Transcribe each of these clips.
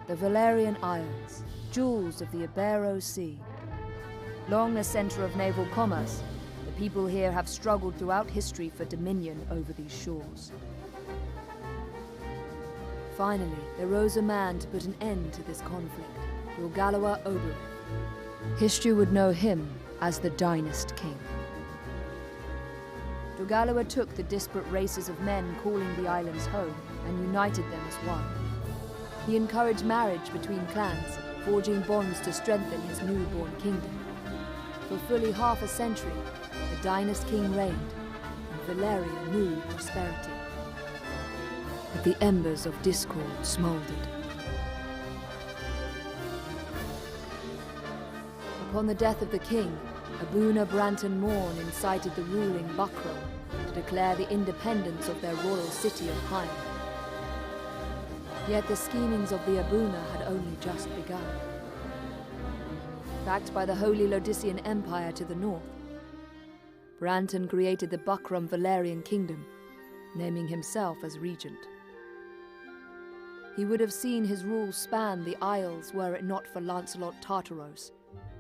The Valerian Isles, jewels of the Ibero Sea. Long a center of naval commerce, the people here have struggled throughout history for dominion over these shores. Finally, there rose a man to put an end to this conflict, R'gallwa OGRE. History would know him as the Dynast King. R'gallwa took the disparate races of men calling the islands home and united them as one. He encouraged marriage between clans, forging bonds to strengthen his newborn kingdom. For fully half a century, the Dynast King reigned, and Valeria knew prosperity. But the embers of discord smoldered. Upon the death of the king, Abuna Branton Morn incited the ruling Buckram to declare the independence of their royal city of Hyme. Yet the schemings of the Abuna had only just begun. Backed by the Holy Lodician Empire to the north, Branton created the Buckram Valerian Kingdom, naming himself as regent. He would have seen his rule span the Isles were it not for Lancelot Tartaros,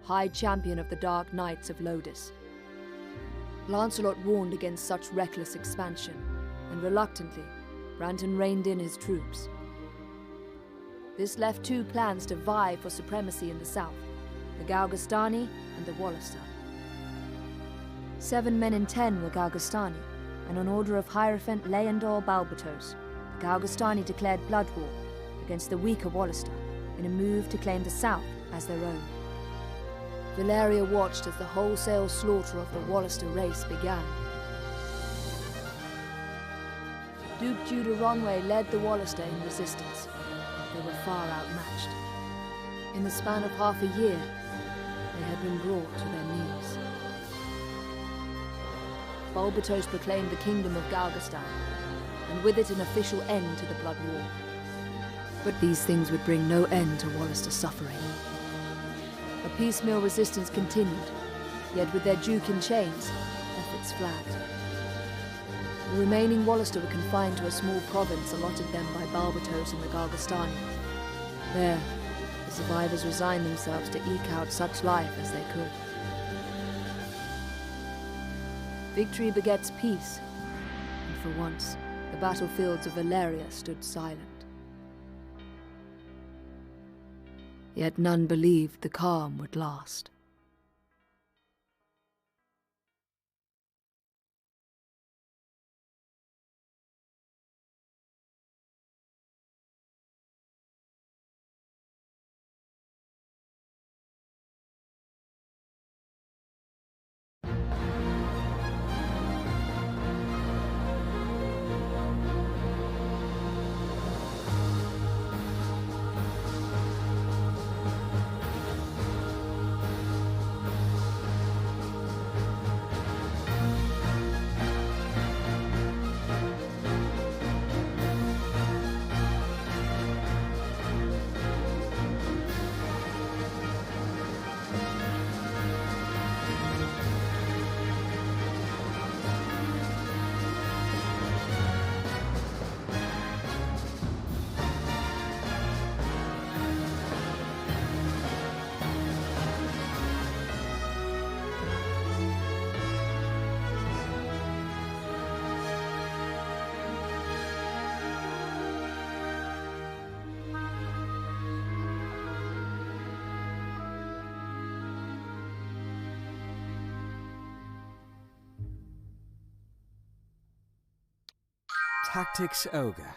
High Champion of the Dark Knights of Lodis. Lancelot warned against such reckless expansion, and reluctantly, Branton reined in his troops. This left two clans to vie for supremacy in the south, the Galgastani and the Wallister. 7 men in 10 were Galgastani, and on order of Hierophant Leandor Balbatos, the Galgastani declared blood war against the weaker Wallister in a move to claim the south as their own. Valeria watched as the wholesale slaughter of the Wallister race began. Duke Judah Ronway led the Wallister in resistance. They were far outmatched. In the span of half a year, they had been brought to their knees. Balbatos proclaimed the Kingdom of Galgastan, and with it an official end to the blood war. But these things would bring no end to Wallister suffering. A piecemeal resistance continued, yet with their duke in chains, efforts flagged. The remaining Wallister were confined to a small province allotted them by Balbatos and the Galgastani. There, the survivors resigned themselves to eke out such life as they could. Victory begets peace, and for once, the battlefields of Valeria stood silent. Yet none believed the calm would last. Tactics Ogre.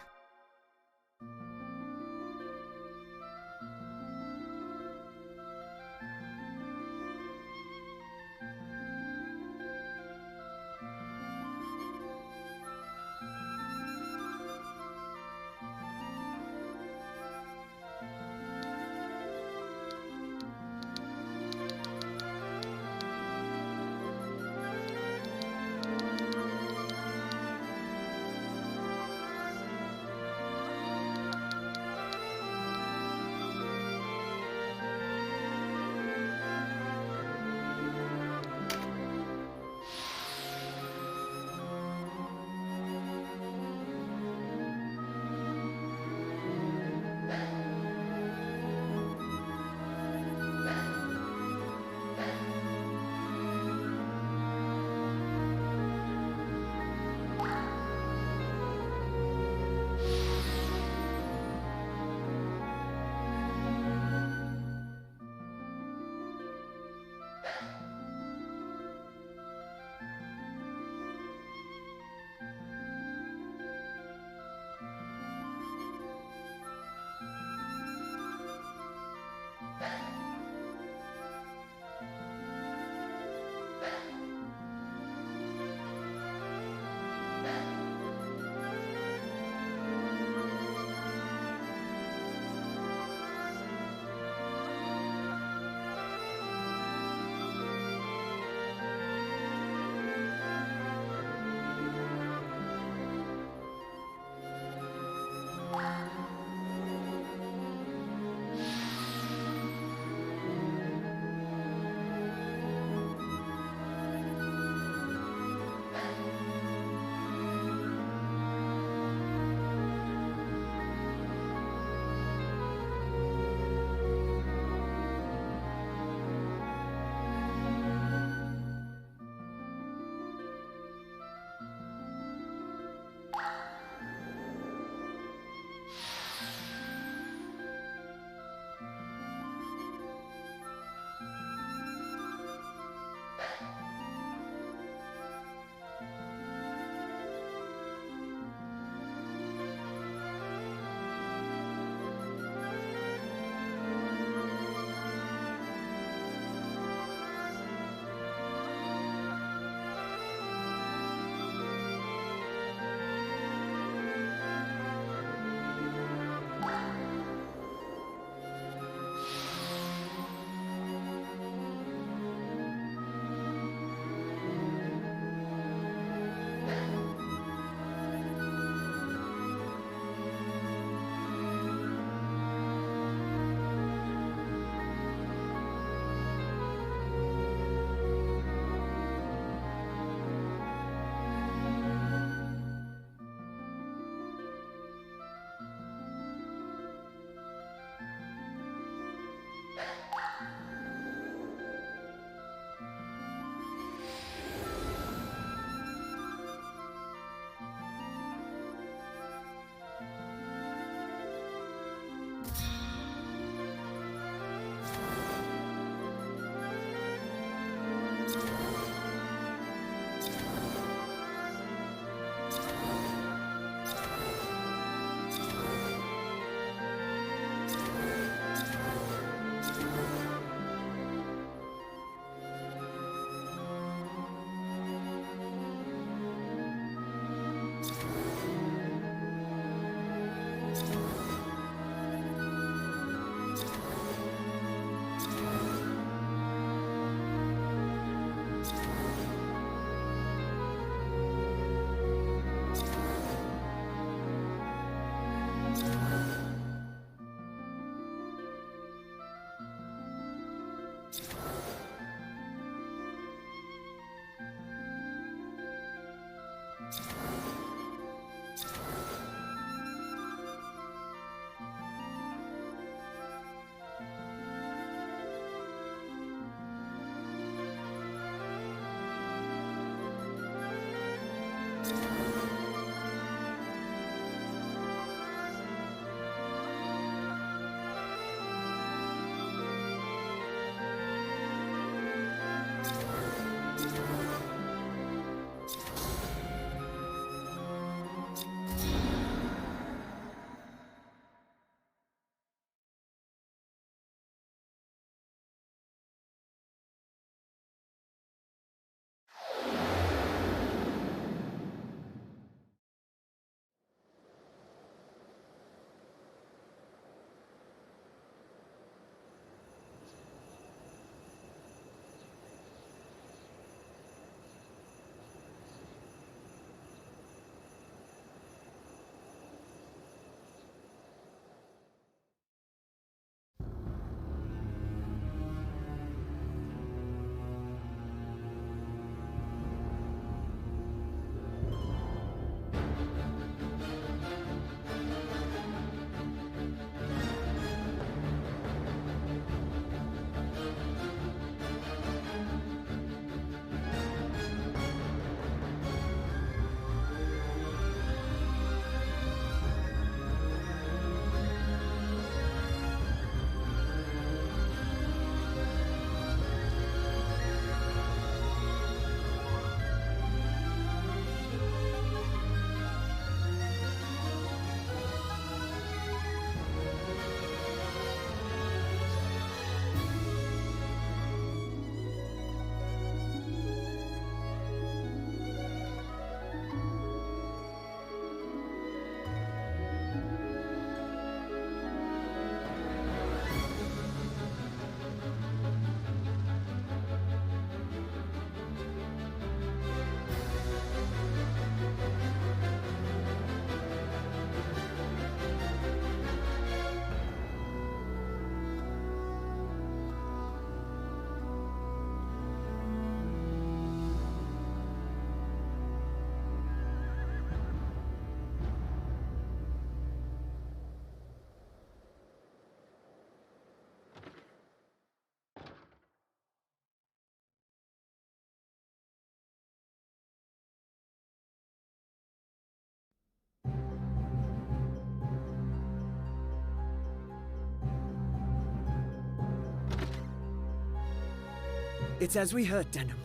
It's as we heard, Denham.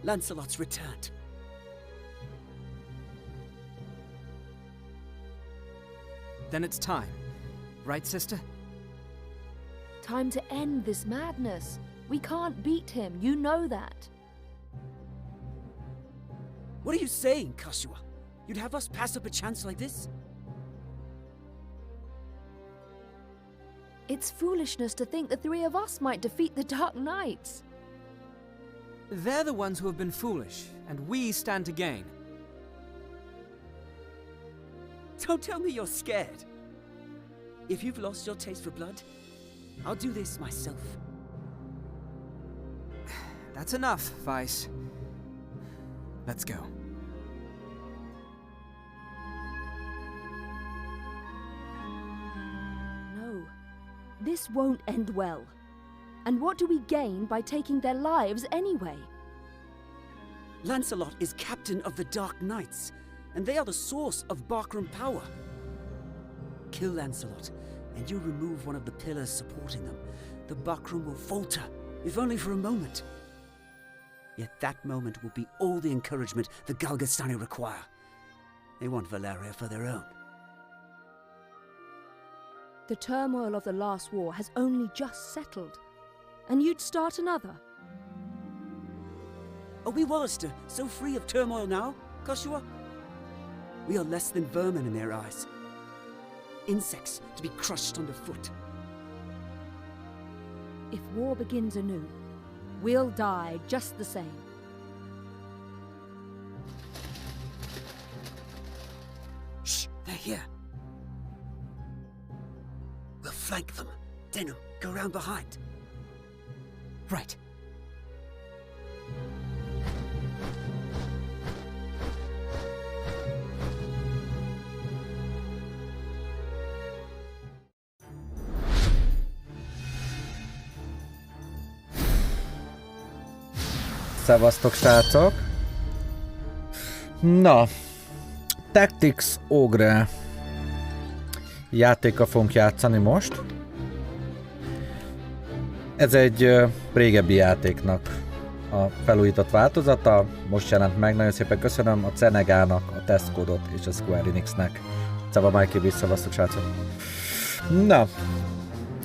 Lancelot's returned. Then it's time. Right, sister? Time to end this madness. We can't beat him, you know that. What are you saying, Kashua? You'd have us pass up a chance like this? It's foolishness to think the three of us might defeat the Dark Knights. They're the ones who have been foolish, and we stand to gain. Don't tell me you're scared. If you've lost your taste for blood, I'll do this myself. That's enough, Vice. Let's go. No, this won't end well. And what do we gain by taking their lives anyway? Lancelot is captain of the Dark Knights, and they are the source of Barkram power. Kill Lancelot, and you remove one of the pillars supporting them. The Barkram will falter, if only for a moment. Yet that moment will be all the encouragement the Galgastani require. They want Valeria for their own. The turmoil of the last war has only just settled. And you'd start another? Are we Wallister so free of turmoil now, Kashua? We are less than vermin in their eyes. Insects to be crushed underfoot. If war begins anew, we'll die just the same. Shh, they're here. We'll flank them. Denham, go round behind. Right. Szevasztok, srácok! Na, Tactics OGRE játékkal fogunk játszani most. Ez egy régebbi játéknak a felújított változata, most jelent meg, nagyon szépen köszönöm a Cenegának, a teszt kódot és a Square Enixnek. Szóval Mikey, szevasztok, srácok! Na,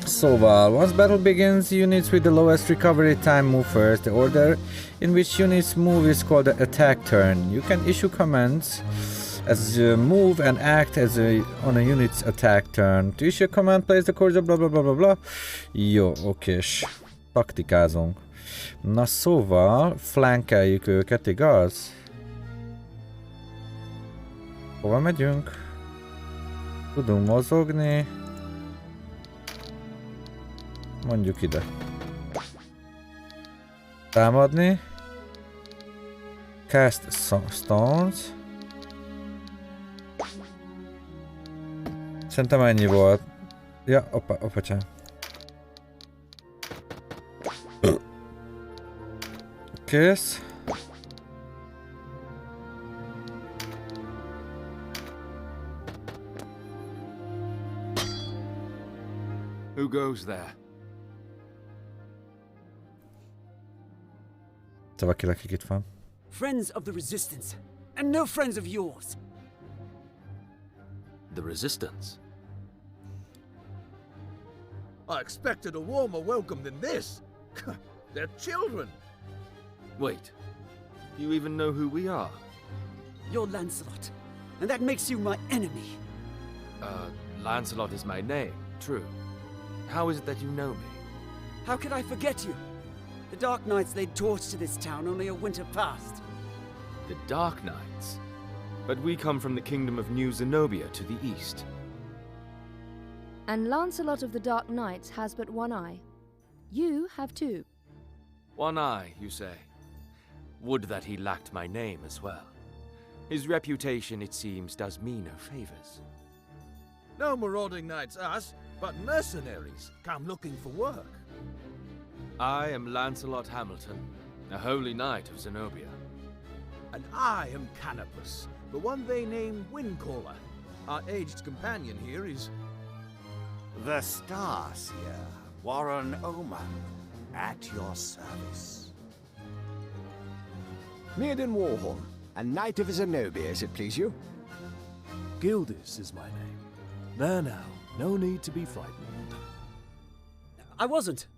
szóval, once battle begins, units with the lowest recovery time move first. The order in which units move is called the attack turn. You can issue commands as move and act as on a unit's attack turn. To issue a command, place the cursor, bla bla bla bla bla. Jó, okés. Taktikázunk. Na szóval, flankeljük őket, igaz? Hova megyünk? Tudunk mozogni. Mondjuk ide. Támadni. Cast stones. Szerintem ennyi volt. Ja, opacsán. Kész. Who goes there? Szóval ki lakik itt van. Friends of the Resistance, and no friends of yours. The Resistance? I expected a warmer welcome than this. They're children. Wait, do you even know who we are? You're Lancelot, and that makes you my enemy. Lancelot is my name, true. How is it that you know me? How could I forget you? The Dark Knights laid torch to this town only a winter past. The Dark Knights? But we come from the kingdom of New Zenobia to the east. And Lancelot of the Dark Knights has but one eye. You have two. One eye, you say? Would that he lacked my name as well. His reputation, it seems, does me no favors. No marauding knights us, but mercenaries come looking for work. I am Lancelot Hamilton, a holy knight of Zenobia. And I am Canopus, the one they name Windcaller. Our aged companion here is... The Starseer, Warren Oman, at your service. Mirden Warhorn, a knight of Zenobia, as it please you. Gildis is my name. There now, no need to be frightened. I wasn't.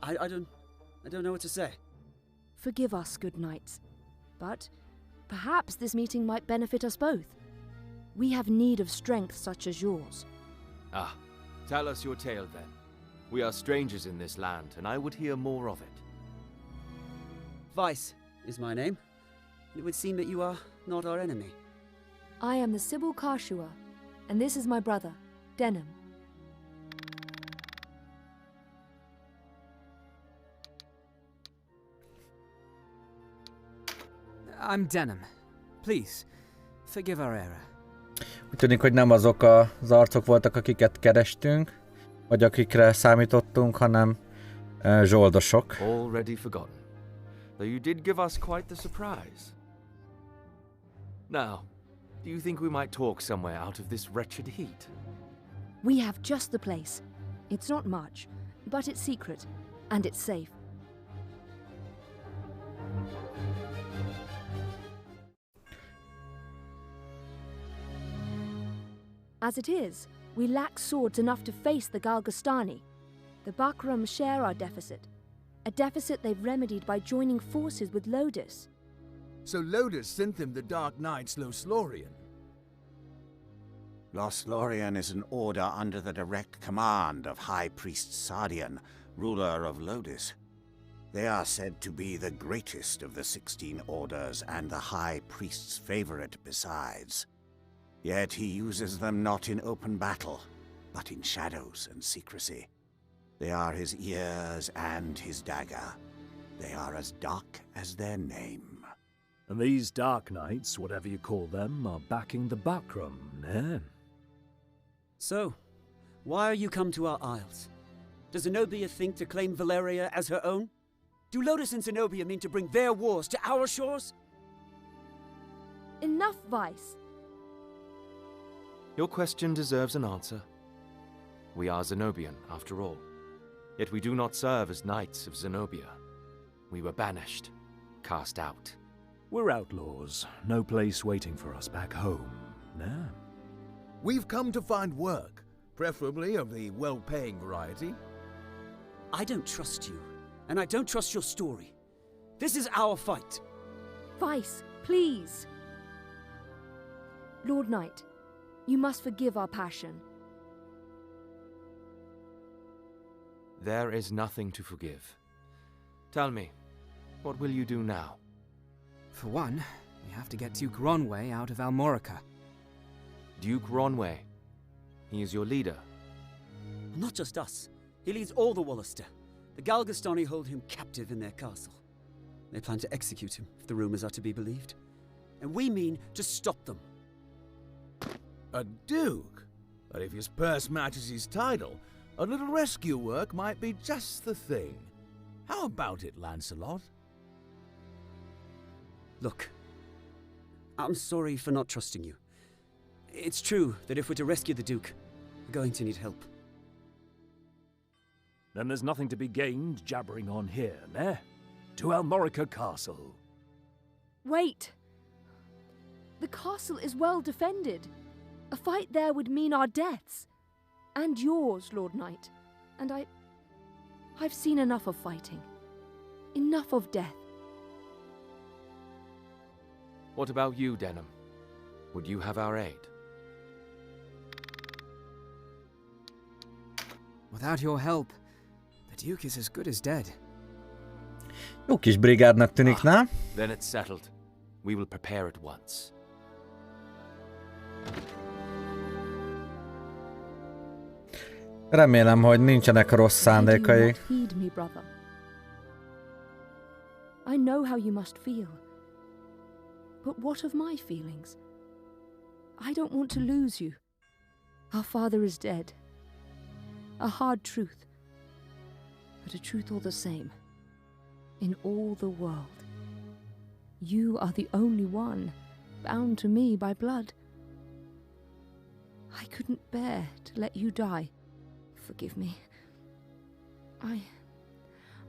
I don't know what to say. Forgive us, good knights, but perhaps this meeting might benefit us both. We have need of strength such as yours. Ah, tell us your tale then. We are strangers in this land, and I would hear more of it. Vice is my name. It would seem that you are not our enemy. I am the Sybil Karshua, and this is my brother, Denham. I'm Denham. Please, forgive our error. Úgy tűnik, hogy nem azok az arcok voltak, akiket kerestünk, vagy akikre számítottunk, hanem zsoldosok. Already forgotten. Though you did give us quite the surprise. Now, do you think we might talk somewhere out of this wretched heat? We have just the place. It's not much, but it's secret, and it's safe. As it is, we lack swords enough to face the Galgastani. The Bakram share our deficit, a deficit they've remedied by joining forces with Lodis. So Lodis sent them the Dark Knights Loslorian. Loslorian is an order under the direct command of High Priest Sardian, ruler of Lodis. They are said to be the greatest of the 16 orders and the High Priest's favorite besides. Yet he uses them not in open battle, but in shadows and secrecy. They are his ears and his dagger. They are as dark as their name. And these Dark Knights, whatever you call them, are backing the Bakram, eh? So, why are you come to our isles? Does Zenobia think to claim Valeria as her own? Do Lodis and Zenobia mean to bring their wars to our shores? Enough, Vice. Your question deserves an answer. We are Zenobian, after all. Yet we do not serve as knights of Zenobia. We were banished, cast out. We're outlaws, no place waiting for us back home, nah? We've come to find work, preferably of the well-paying variety. I don't trust you, and I don't trust your story. This is our fight. Vice, please. Lord Knight, you must forgive our passion. There is nothing to forgive. Tell me, what will you do now? For one, we have to get Duke Ronway out of Almorica. Duke Ronway. He is your leader. Not just us. He leads all the Wallister. The Galgastani hold him captive in their castle. They plan to execute him, if the rumors are to be believed. And we mean to stop them. A duke? But if his purse matches his title, a little rescue work might be just the thing. How about it, Lancelot? Look, I'm sorry for not trusting you. It's true that if we're to rescue the Duke, we're going to need help. Then there's nothing to be gained jabbering on here, nah? To Almorica Castle. Wait! The castle is well defended. A fight there would mean our deaths. And yours, Lord Knight. And I've seen enough of fighting. Enough of death. What about you, Denham? Would you have our aid? Without your help, the Duke is as good as dead. Jó kis brigádnak tűnik, nem? Then it's settled. We will prepare at once. Remélem, hogy nincsenek rossz szándékai. Heed me, brother. I know how you must feel. But what of my feelings? I don't want to lose you. Our father is dead. A hard truth. But a truth all the same. In all the world. You are the only one bound to me by blood. I couldn't bear to let you die. Forgive me.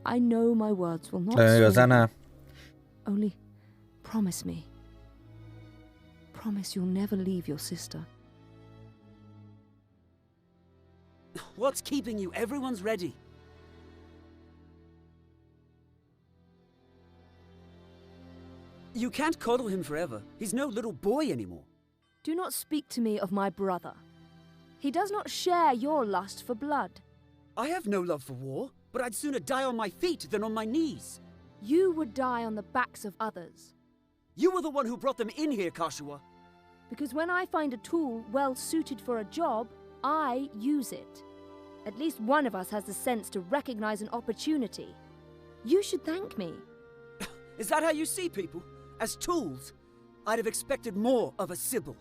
I know my words will not sway you. Only Promise me. Promise you'll never leave your sister. What's keeping you? Everyone's ready. You can't coddle him forever. He's no little boy anymore. Do not speak to me of my brother. He does not share your lust for blood. I have no love for war, but I'd sooner die on my feet than on my knees. You would die on the backs of others. You were the one who brought them in here, Kashua. Because when I find a tool well suited for a job, I use it. At least one of us has the sense to recognize an opportunity. You should thank me. Is that how you see people? As tools? I'd have expected more of a Sybil.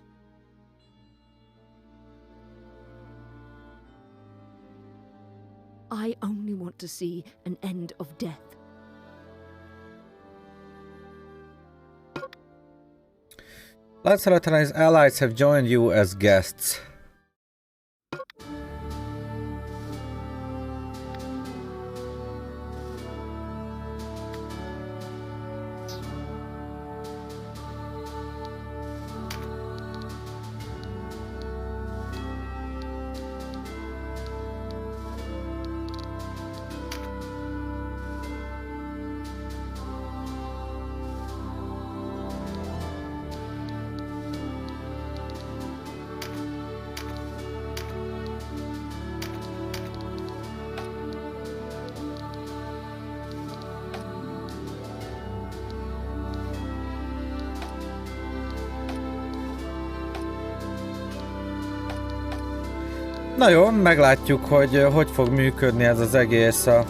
I only want to see an end of death. Lancelot and his allies have joined you as guests. Na jó, meglátjuk, hogy fog működni ez az egész a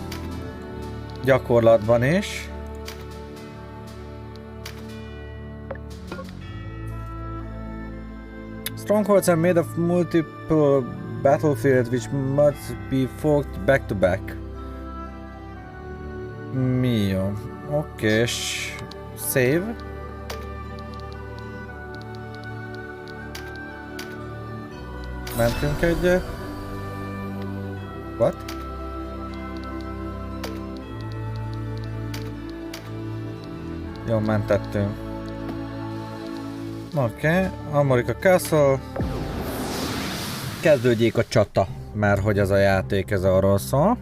gyakorlatban is. Strongholds are made of multiple battlefields which must be fought back to back. Mi jó? Oké, és save. Mentünk egyet. What? Jó, mentettünk. Oké, Amerika Castle. Kezdődjék a csata, mert hogy ez a játék, ez arról szól.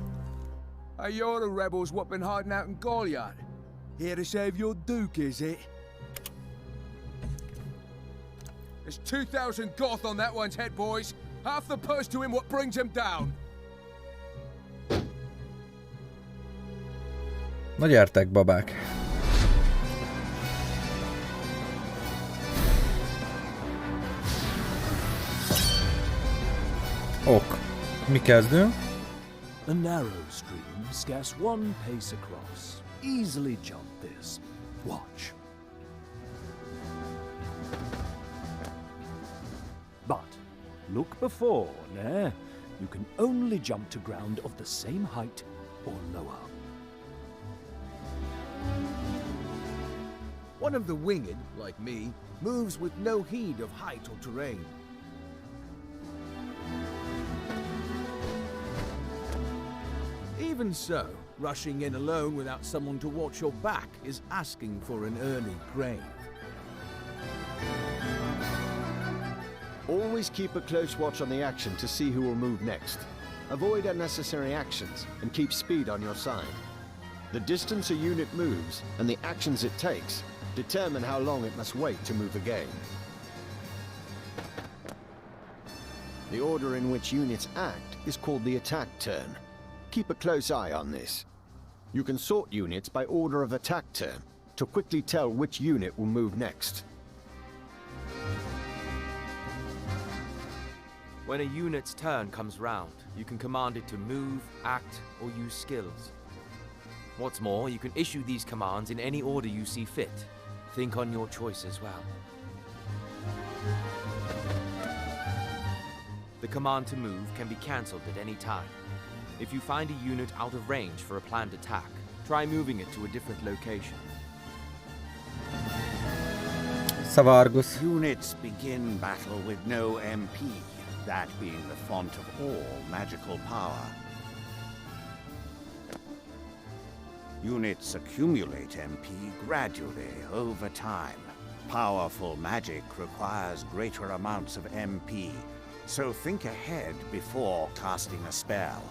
Hey, you're the rebels what been hiding out in Goliath. Here to save your duke, is it? There's 2,000 goth on that one's head, boys. Half the purse to him what brings him down. Na gyertek, babák. Ok. Mi kezdünk? A narrow stream, scarce one pace across. Easily jump this. Watch. But look before, nah. You can only jump to ground of the same height or lower. One of the winged, like me, moves with no heed of height or terrain. Even so, rushing in alone without someone to watch your back is asking for an early grave. Always keep a close watch on the action to see who will move next. Avoid unnecessary actions and keep speed on your side. The distance a unit moves and the actions it takes determine how long it must wait to move again. The order in which units act is called the attack turn. Keep a close eye on this. You can sort units by order of attack turn to quickly tell which unit will move next. When a unit's turn comes round, you can command it to move, act, or use skills. What's more, you can issue these commands in any order you see fit. Think on your choice as well. The command to move can be cancelled at any time. If you find a unit out of range for a planned attack, try moving it to a different location. Savargus. Units begin battle with no MP, that being the font of all magical power. Units accumulate MP gradually over time. Powerful magic requires greater amounts of MP, so think ahead before casting a spell.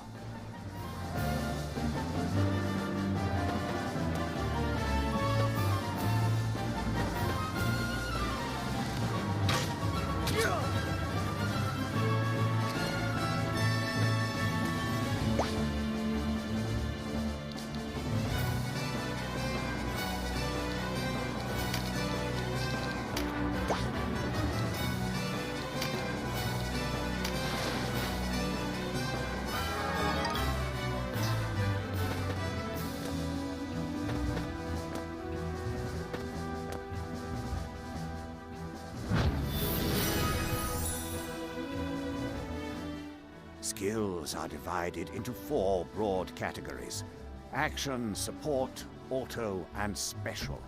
Skills are divided into 4 broad categories: action, support, auto, and special.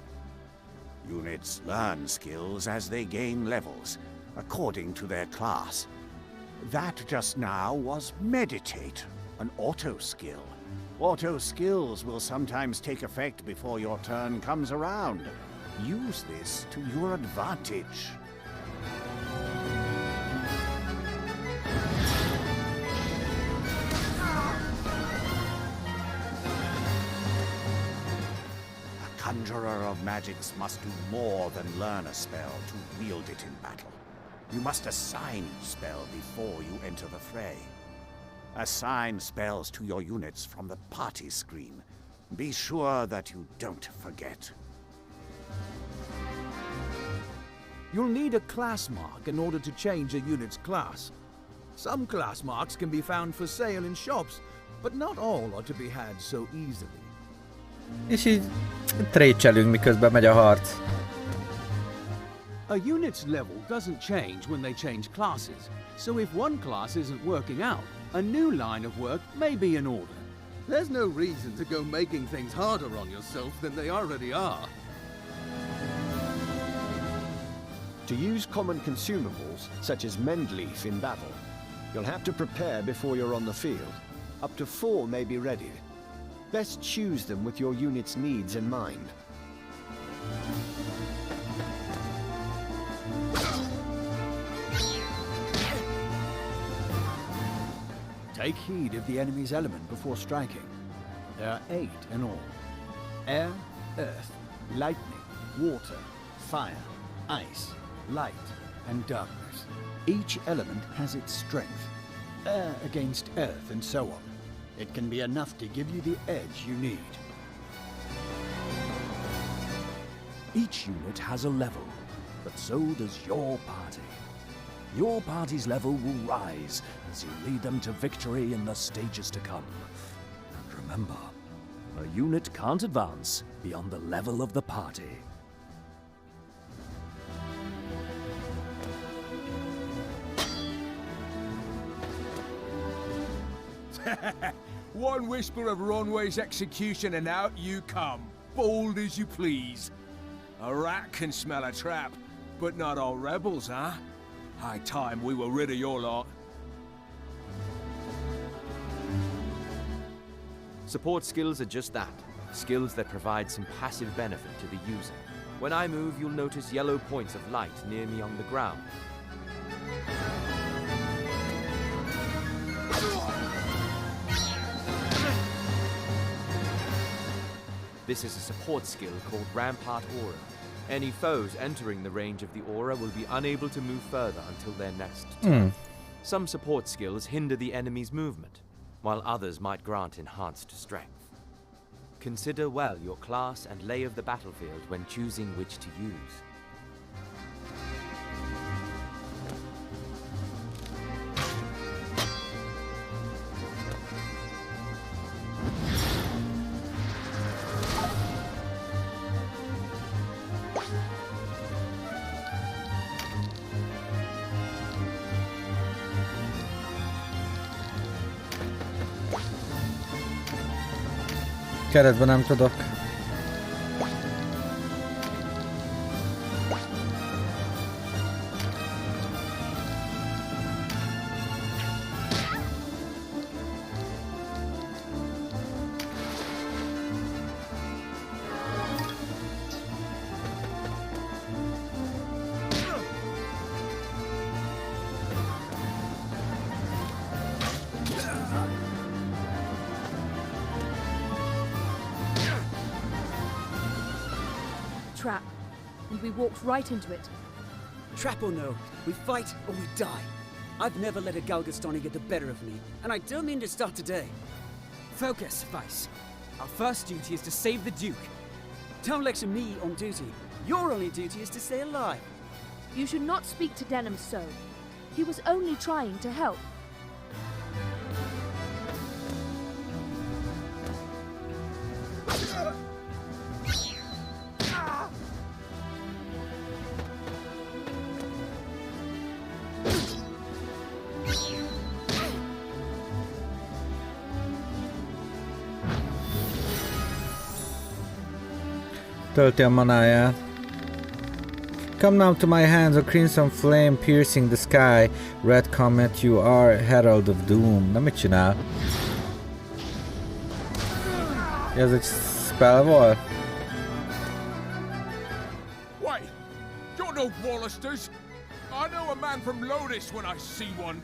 Units learn skills as they gain levels, according to their class. That just now was meditate, an auto skill. Auto skills will sometimes take effect before your turn comes around. Use this to your advantage. Conjurer of magics must do more than learn a spell to wield it in battle. You must assign each spell before you enter the fray. Assign spells to your units from the party screen. Be sure that you don't forget. You'll need a class mark in order to change a unit's class. Some class marks can be found for sale in shops, but not all are to be had so easily. És így trécselünk, miközben megy a harc. A unit's level doesn't change when they change classes, so if one class isn't working out, a new line of work may be in order. There's no reason to go making things harder on yourself than they already are. To use common consumables, such as mend leaf in battle, you'll have to prepare before you're on the field. Up to 4 may be ready. Best choose them with your unit's needs in mind. Take heed of the enemy's element before striking. There are 8 in all. Air, earth, lightning, water, fire, ice, light, and darkness. Each element has its strength. Air against earth and so on. It can be enough to give you the edge you need. Each unit has a level, but so does your party. Your party's level will rise as you lead them to victory in the stages to come. And remember, a unit can't advance beyond the level of the party. One whisper of Ronway's execution and out you come, bold as you please. A rat can smell a trap, but not all rebels, huh? High time we were rid of your lot. Support skills are just that, skills that provide some passive benefit to the user. When I move, you'll notice yellow points of light near me on the ground. This is a support skill called Rampart Aura. Any foes entering the range of the aura will be unable to move further until their next turn. Some support skills hinder the enemy's movement, while others might grant enhanced strength. Consider well your class and lay of the battlefield when choosing which to use. Keretben nem tudok. trap, and we walked right into it. Trap or no, we fight or we die. I've never let a Galgastani get the better of me, and I don't mean to start today. Focus, Vice. Our first duty is to save the Duke. Don't lecture me on duty. Your only duty is to stay alive. You should not speak to Denham so. He was only trying to help. Tölti a manáját. Come now to my hands, a crimson flame piercing the sky. Red comet, you are herald of doom. Na mit csinál? Ez egy spell volt? Wait! You're no Wallisters! I know a man from Lodis when I see one.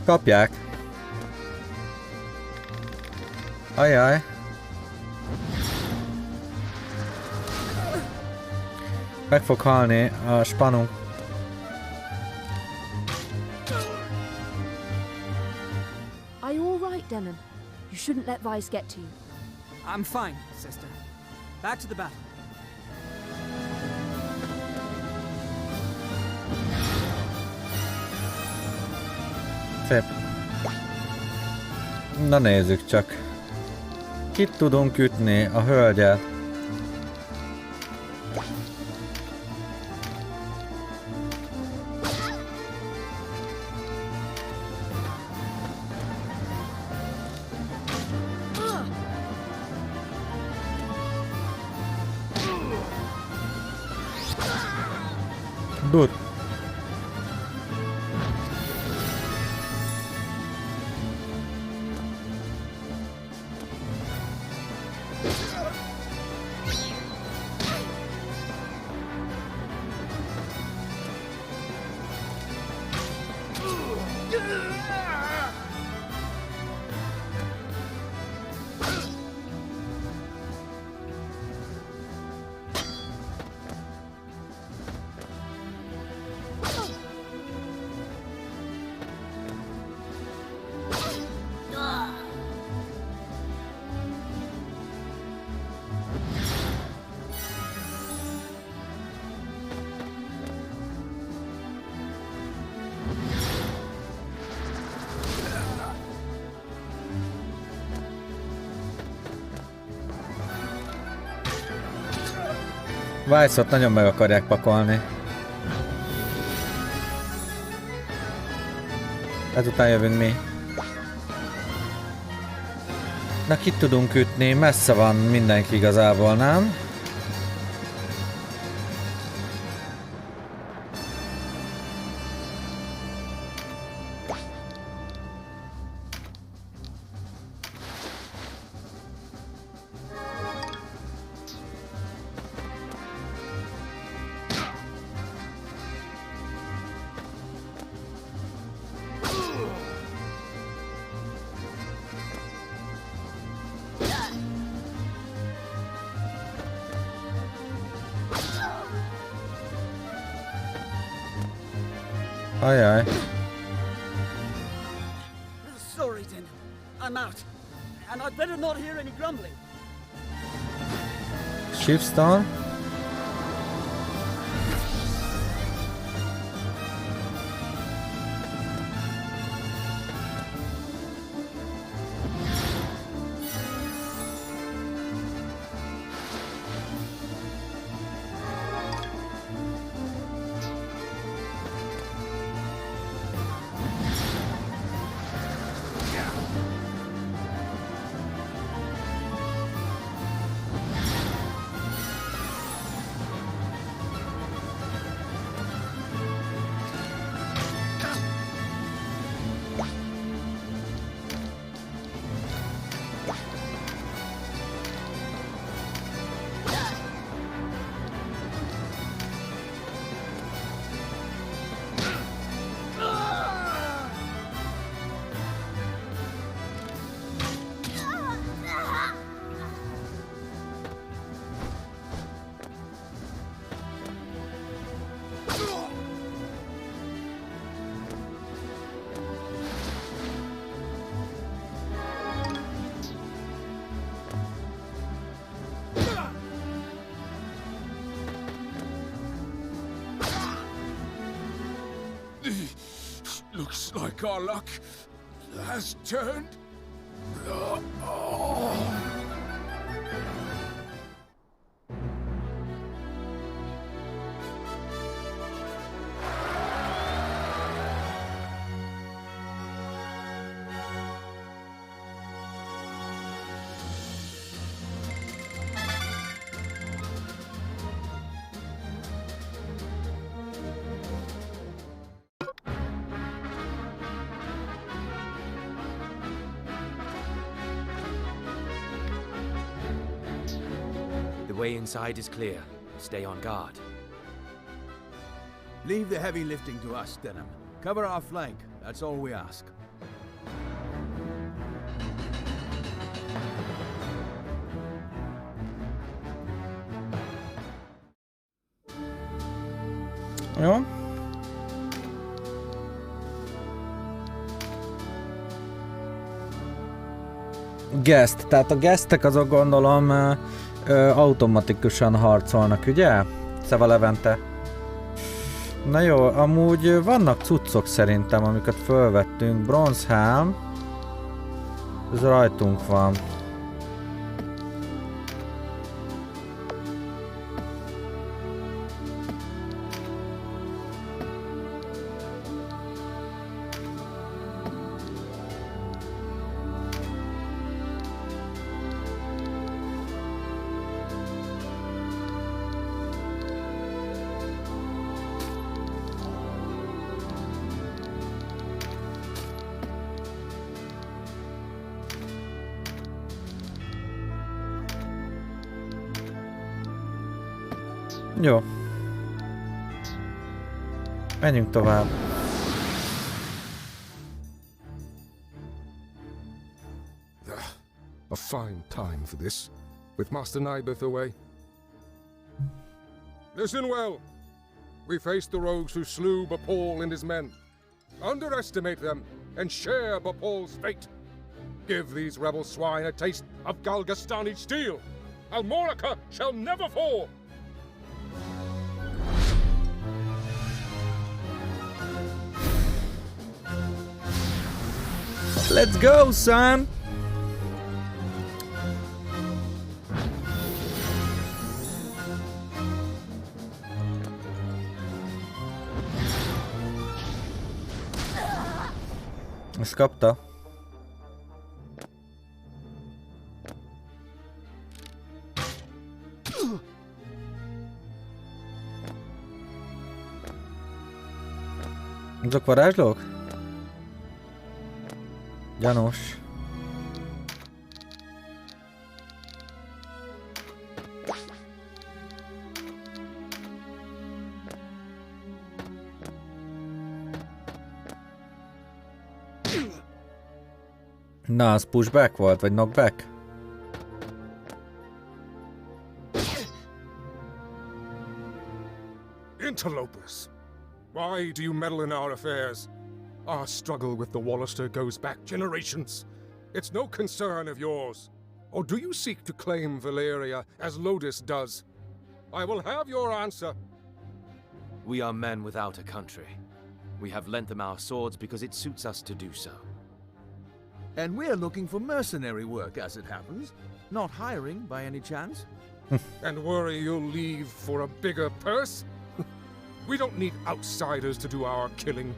Kapják. Ajaj. Meg fog halni a spanunk. Are you all right, Denham? You shouldn't let Vice get to you. I'm fine, sister. Back to the battle. Szép. Na nézzük csak. Kit tudunk ütni? A hölgyet. Good. Vice-ot nagyon meg akarják pakolni. Ezután jövünk mi. Na, kit tudunk ütni? Messze van mindenki igazából, nem? Ajaj. Sorry, Denham. I'm out. And I'd better not hear any grumbling. Shipstone. Looks like our luck has turned. The way inside is clear. Stay on guard. Leave the heavy lifting to us, Denham. Cover our flank. That's all we ask. Jó. Guest, tehát a guestek azok gondolom automatikusan harcolnak, ugye? Szóval Levente. Na jó, amúgy vannak cuccok szerintem, amiket fölvettünk. Bronzhelm. Ez rajtunk van. Jó. Menjünk tovább. A fine time for this, with Master Nibeth away. Listen well. We face the rogues who slew Bapal and his men. Underestimate them, and share Bapal's fate. Give these rebel swine a taste of Galgastani steel. Almorica shall never fall! Let's go, son! Ezt kapta. Azok varázslók? Gyanús. Na, az pushback volt, vagy knockback? Interlopers! Why do you meddle in our affairs? Our struggle with the Wallister goes back generations. It's no concern of yours. Or do you seek to claim Valeria as Lodis does? I will have your answer. We are men without a country. We have lent them our swords because it suits us to do so. And we're looking for mercenary work, as it happens. Not hiring, by any chance? And worry you'll leave for a bigger purse? We don't need outsiders to do our killing.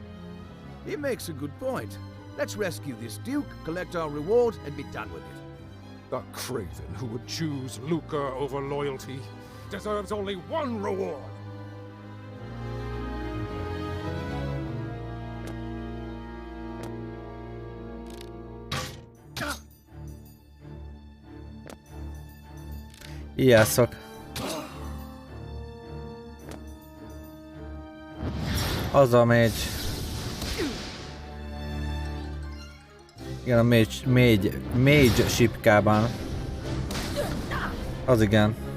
He makes a good point. Let's rescue this Duke, collect our reward, and be done with it. The craven who would choose lucre over loyalty deserves only one reward. Ijászok. Az a mage. Igen, a mage sipkában. Az igen.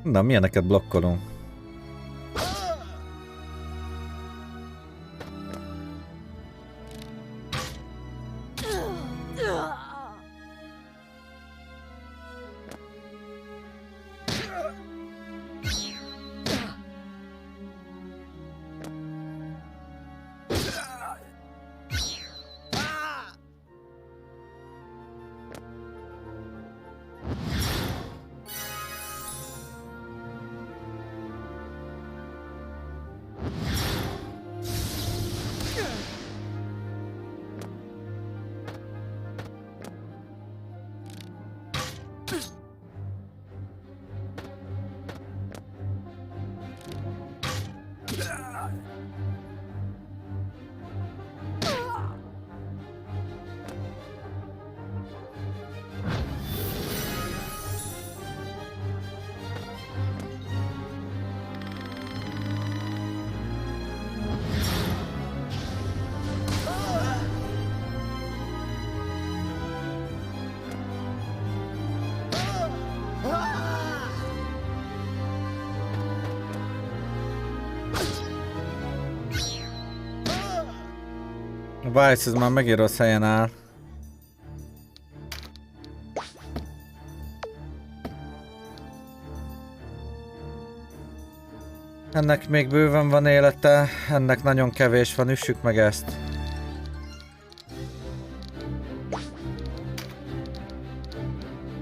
Na, milyeneket blokkolunk? A Vice, ez már megint rossz helyen áll. Ennek még bőven van élete, ennek nagyon kevés van, üssük meg ezt.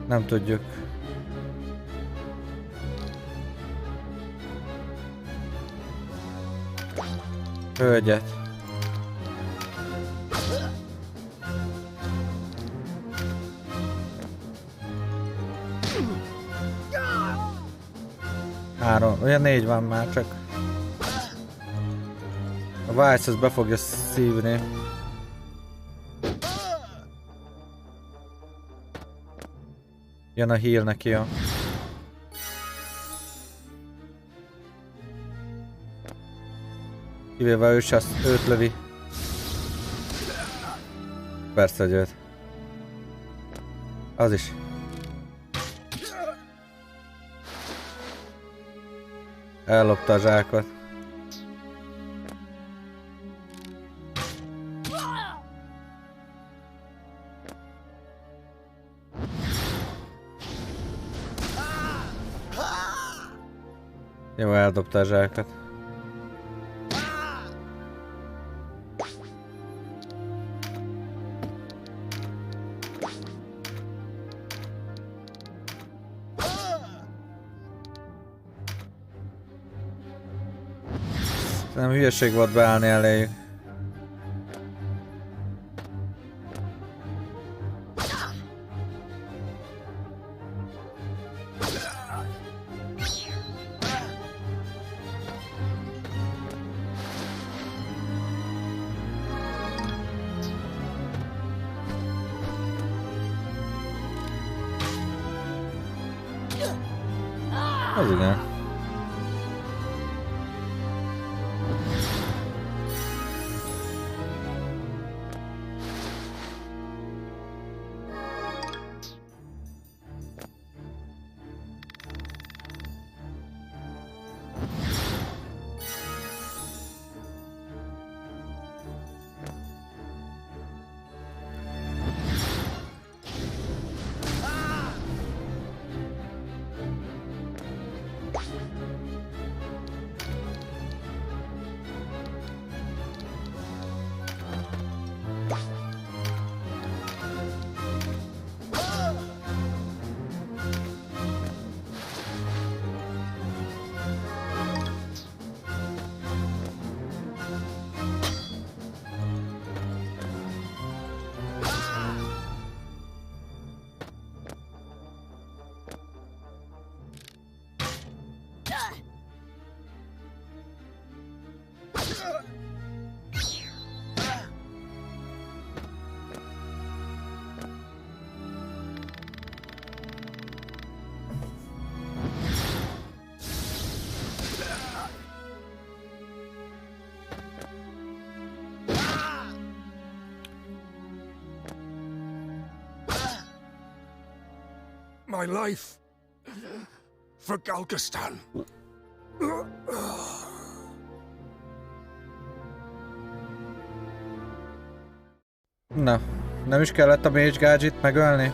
Nem tudjuk. Hölgyet. Három, olyan 4 van már csak. A Vice ezt be fogja szívni. Jön a heal neki a... Kivéve ő se őt lövi. Persze, hogy őt. Az is. Ellopta a zsákot. Jó, eldobta a zsákot. Nem hülyeség volt beállni eléjük. Az igen. My life for Galgastan. Na, nem is kellett a Mage Gadget megölni?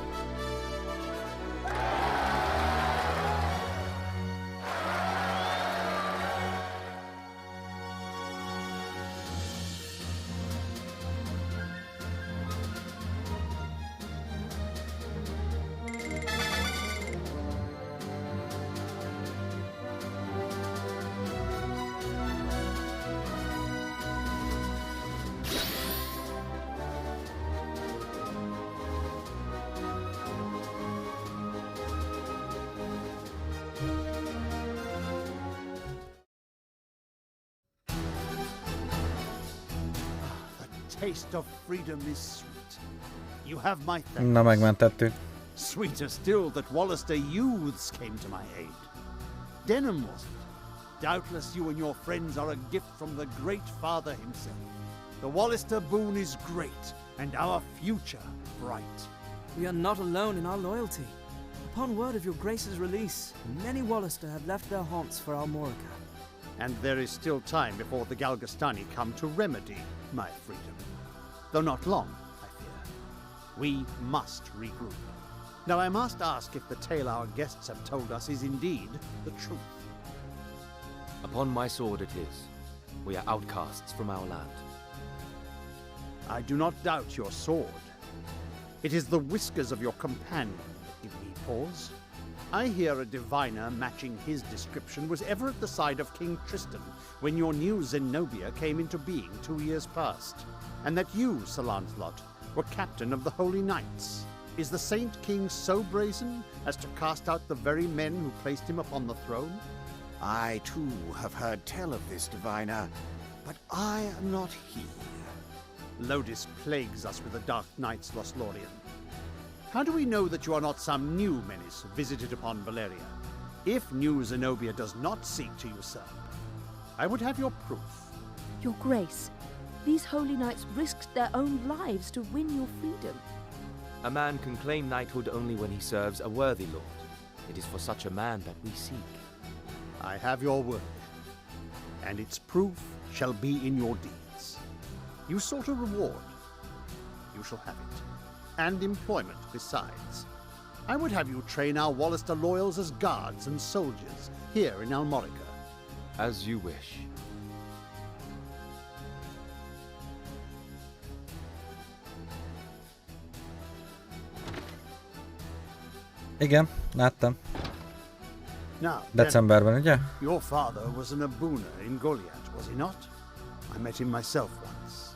Taste of freedom is sweet. You have my thanks. Na, megmentettük. Sweeter still that Wallister youths came to my aid. Denham wasn't. Doubtless you and your friends are a gift from the Great Father himself. The Wallister boon is great, and our future bright. We are not alone in our loyalty. Upon word of your Grace's release, many Wallister have left their haunts for Almorica. And there is still time before the Galgastani come to remedy my freedom. Though not long, I fear. We must regroup. Now I must ask if the tale our guests have told us is indeed the truth. Upon my sword it is. We are outcasts from our land. I do not doubt your sword. It is the whiskers of your companion that give me pause. I hear a diviner matching his description was ever at the side of King Tristan when your new Zenobia came into being 2 years past, and that you, Sir Lancelot, were captain of the Holy Knights. Is the Saint King so brazen as to cast out the very men who placed him upon the throne? I too have heard tell of this diviner, but I am not he. Lodis plagues us with the Dark Knights, Lothlorien. How do we know that you are not some new menace visited upon Valeria? If new Zenobia does not seek to usurp, I would have your proof. Your Grace, these holy knights risked their own lives to win your freedom. A man can claim knighthood only when he serves a worthy lord. It is for such a man that we seek. I have your word, and its proof shall be in your deeds. You sought a reward. You shall have it. And employment besides. I would have you train our Wallister loyals as guards and soldiers here in Almorica. As you wish. Igen, láttam. Now, Decemberben, ugye? Your father was an Abuna in Goliath, was he not? I met him myself once.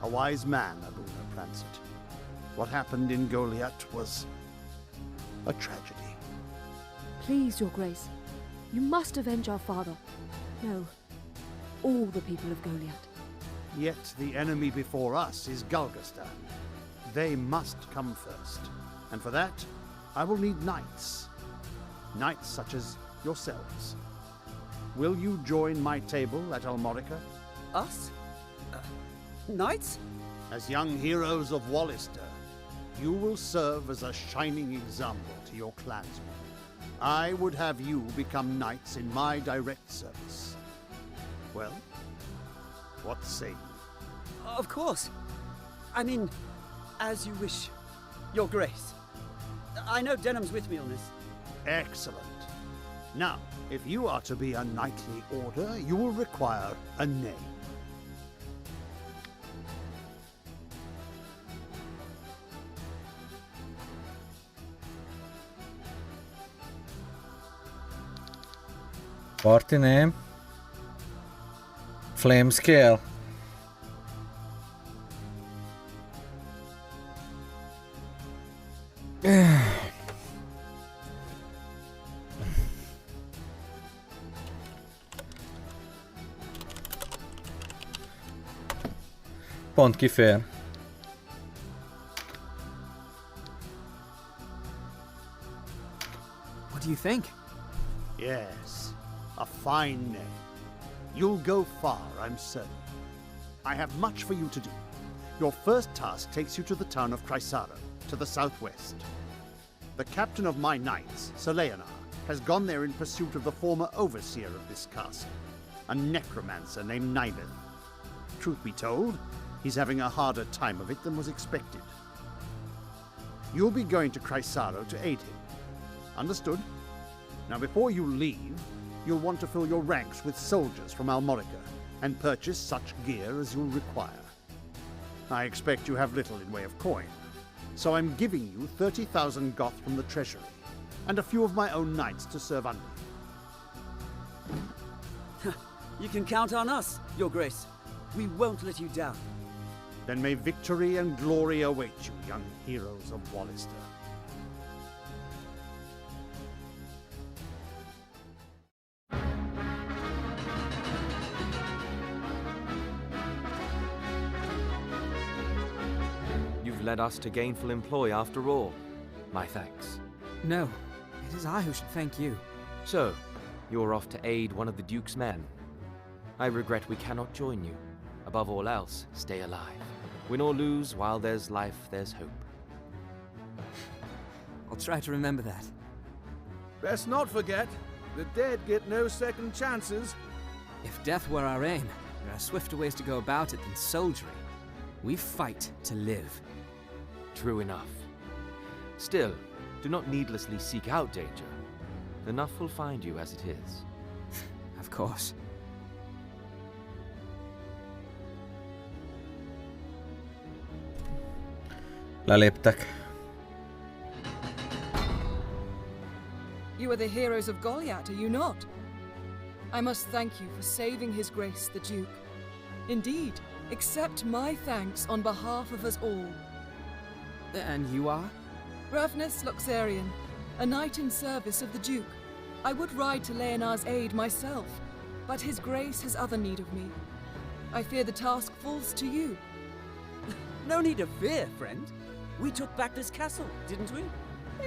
A wise man, Abuna Prancet. What happened in Goliath was a tragedy. Please, Your Grace, you must avenge our father. No, all the people of Goliath. Yet the enemy before us is Galgastan. They must come first. And for that, I will need knights. Knights such as yourselves. Will you join my table at Almorica? Us? Knights? As young heroes of Wallister, you will serve as a shining example to your clansmen. I would have you become knights in my direct service. Well, what say you? Of course. I mean, as you wish, Your Grace. I know Denham's with me on this. Excellent. Now, if you are to be a knightly order, you will require a name. Party name. Flame scale. Pont kifér. What do you think? Yes, a fine name. You'll go far, I'm certain. I have much for you to do. Your first task takes you to the town of Chrysara, to the southwest. The captain of my knights, Sir Leonard, has gone there in pursuit of the former overseer of this castle, a necromancer named Nibeth. Truth be told, he's having a harder time of it than was expected. You'll be going to Chrysaro to aid him. Understood? Now before you leave, you'll want to fill your ranks with soldiers from Almorica and purchase such gear as you'll require. I expect you have little in way of coin, so I'm giving you 30,000 goth from the treasury, and a few of my own knights to serve under you. You can count on us, Your Grace. We won't let you down. Then may victory and glory await you, young heroes of Wallister. You've led us to gainful employ after all. My thanks. No, it is I who should thank you. So, you're off to aid one of the Duke's men. I regret we cannot join you. Above all else, stay alive. Win or lose, while there's life, there's hope. I'll try to remember that. Best not forget, the dead get no second chances. If death were our aim, there are swifter ways to go about it than soldiering. We fight to live. True enough. Still, do not needlessly seek out danger. Enough will find you as it is. Of course. Leléptek. You are the heroes of Goliath, are you not? I must thank you for saving His Grace the Duke. Indeed, accept my thanks on behalf of us all. And you are? Ravnus Luxarian, a knight in service of the Duke. I would ride to Leonard's aid myself, but His Grace has other need of me. I fear the task falls to you. No need of fear, friend. We took back this castle, didn't we?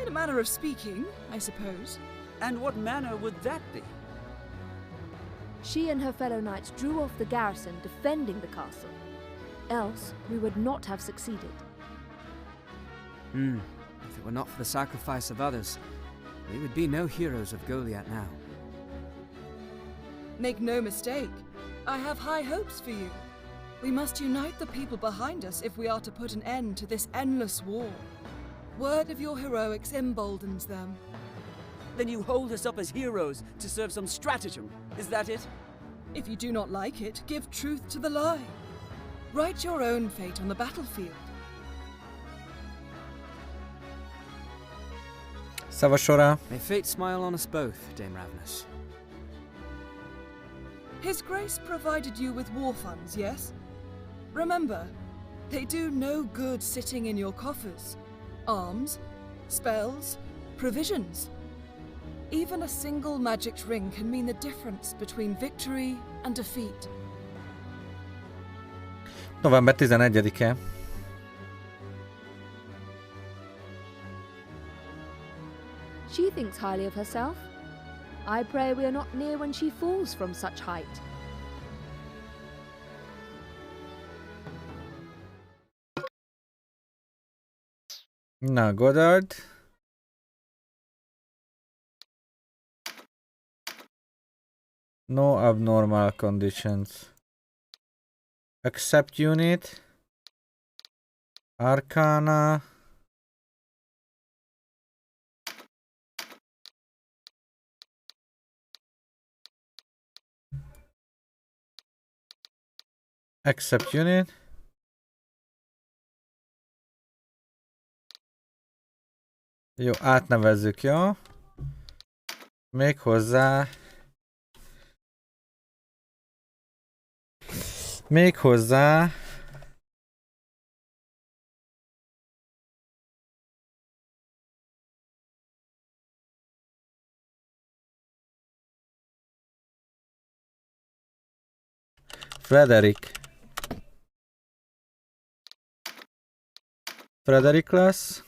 In a manner of speaking, I suppose. And what manner would that be? She and her fellow knights drew off the garrison defending the castle. Else, we would not have succeeded. If it were not for the sacrifice of others, we would be no heroes of Goliath now. Make no mistake, I have high hopes for you. We must unite the people behind us if we are to put an end to this endless war. Word of your heroics emboldens them. Then you hold us up as heroes to serve some stratagem, is that it? If you do not like it, give truth to the lie. Write your own fate on the battlefield. Szavasora. May fate smile on us both, Dame Ravnus. His Grace provided you with war funds, yes? Remember, they do no good sitting in your coffers. Arms, spells, provisions. Even a single magic ring can mean the difference between victory and defeat. November 11-e. She thinks highly of herself. I pray we are not near when she falls from such height. Na, Goddard. No abnormal conditions. Accept unit. Arcana. Accept unit. Jó, átnevezzük, jó? Még hozzá... Frederick lesz.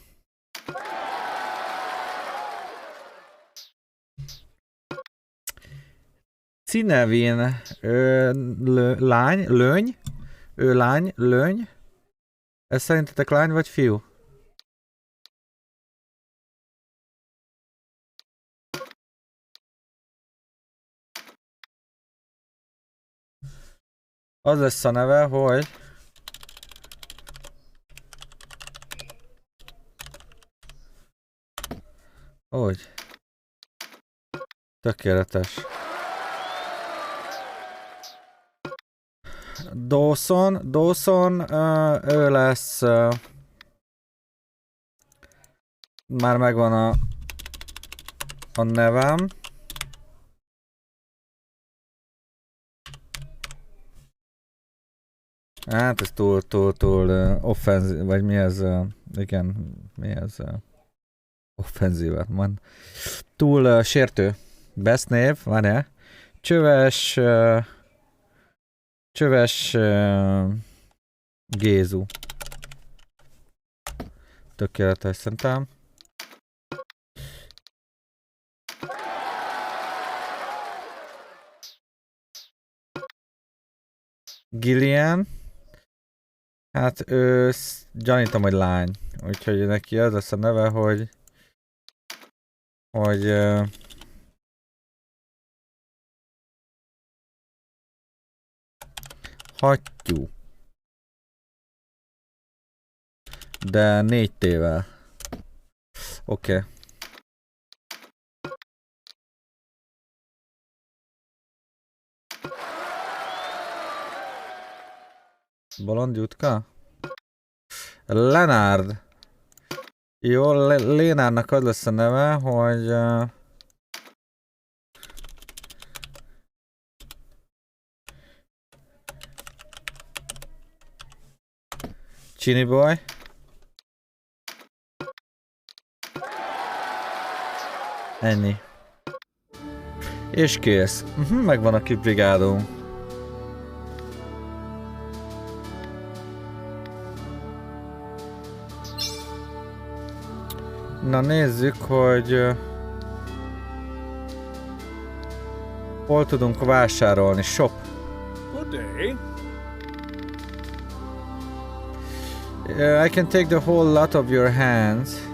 Cinevin lány, löny. Ő lány, löny. Ez szerintetek lány vagy fiú? Az lesz a neve, hogy... Úgy. Tökéletes. Dawson, ő lesz... már megvan a nevem. Hát ez túl offenzív, vagy mi ez, igen, mi ez, offenzívet mond. Túl sértő. Best név, van-e? Csöves Gézu. Tökéletes szerintem. Gillian. Hát ő gyanítom, hogy lány. Úgyhogy neki az lesz a neve, hogy hattyú. De 4 T-vel. Oké. Bolond Jutka? Lenard. Jó, Lénárnak az lesz a neve, hogy... Chini Boy. Ennyi. És kész. Megvan a kibrigádunk. Na nézzük, hogy hol tudunk vásárolni. Shop. Good day. I can take the whole lot of your hands.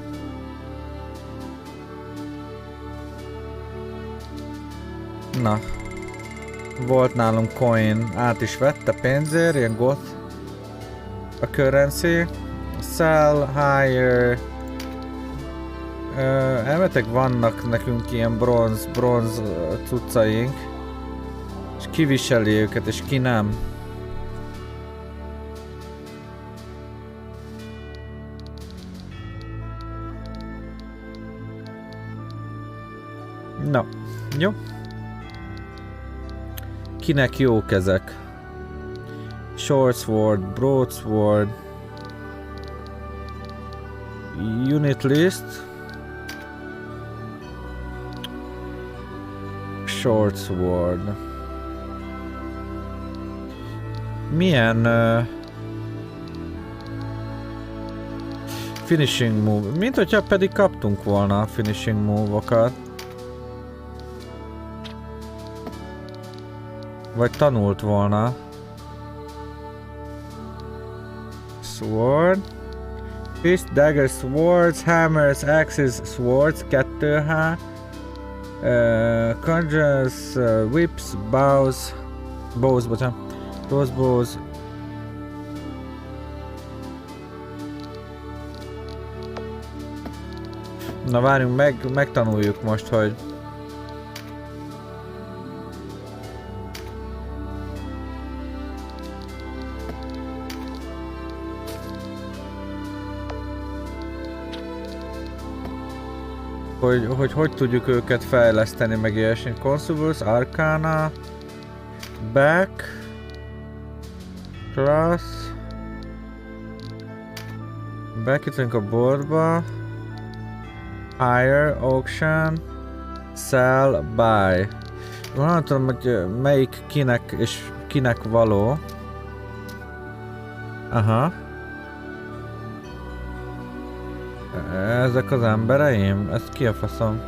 Na. Volt nálunk coin, át is vette pénzért, ilyen goth a currency. Sell, hire. Elmetek vannak nekünk ilyen bronz cuccaink. És ki viseli őket, és ki nem. Na, jó. Kinek jók ezek? Short sword, broadsword. Unit list. Short sword. Milyen finishing move? Mint hogyha pedig kaptunk volna finishing move-okat. Vagy tanult volna. Sword. Fist, daggers, swords, hammers, axes, swords, 2H. Conjures, whips, bows, bocsánat. Crossbows. Na várjunk, megtanuljuk most, hogy hogy tudjuk őket fejleszteni, meg ilyesmi. Consuls, Arcana, Back, Class, Back itt vagyunk a boardba, Hire, Auction, Sell, Buy. Nem tudom, hogy melyik kinek és kinek való. Aha. Ezek az embereim? Ez ki a faszom?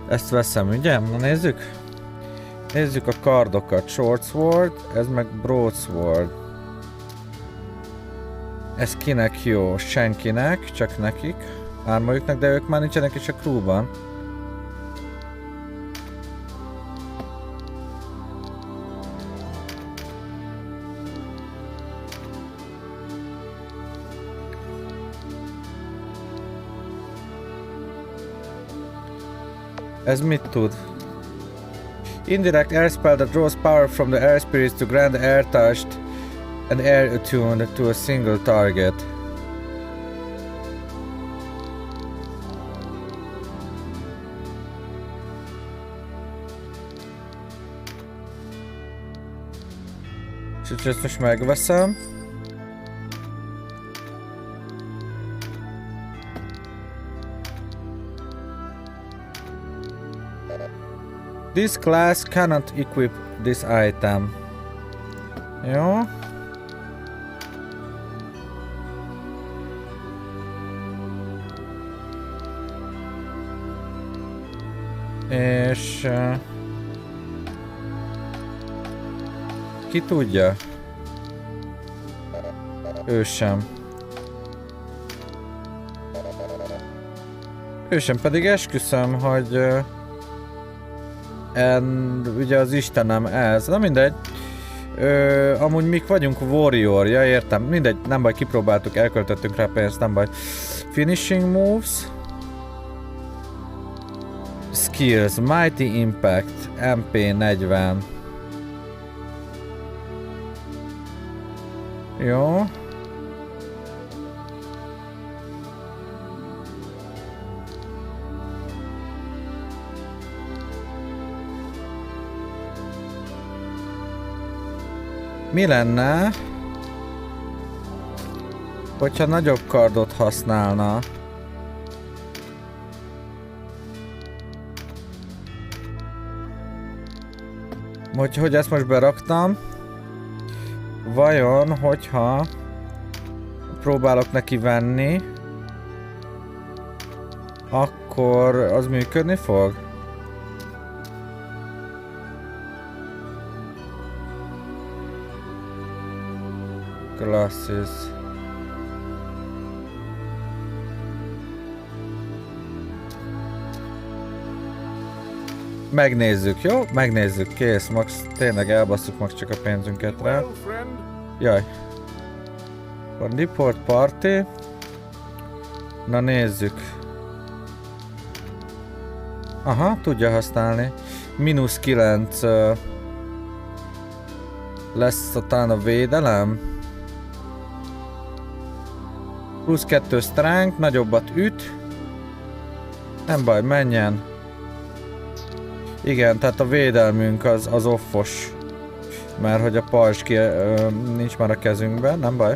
Ezt veszem, ugye? Na nézzük. Nézzük a kardokat. Short sword, ez meg broadsword. Ez kinek jó? Senkinek, csak nekik. Hármajuknak, de ők már nincsenek is a crewban. Ez mit tud? Indirect air spell that draws power from the air spirits to grant air touched and air attuned to a single target. És ezt most megveszem. This class cannot equip this item. Jó. És... ki tudja? Ő sem. Ő sem, pedig esküszöm, hogy... ugye az Istenem ez. Na mindegy. Amúgy mik vagyunk warrior, ja értem. Mindegy, nem baj, kipróbáltuk, elköltöttünk rá pénzt, nem baj. Finishing moves. Skills, Mighty Impact, MP40. Jó. Mi lenne, hogyha nagyobb kardot használna? Hogy ezt most beraktam, vajon, hogyha próbálok neki venni, akkor az működni fog? Classes. Megnézzük, jó? Megnézzük, kész, max, tényleg elbasszuk max csak a pénzünket rá. Jaj. Van report party. Na nézzük. Aha, tudja használni. -9 lesz talán a védelem. +2 strength, nagyobbat üt. Nem baj, menjen. Igen, tehát a védelmünk az offos. Mert hogy a pajzs nincs már a kezünkben, nem baj.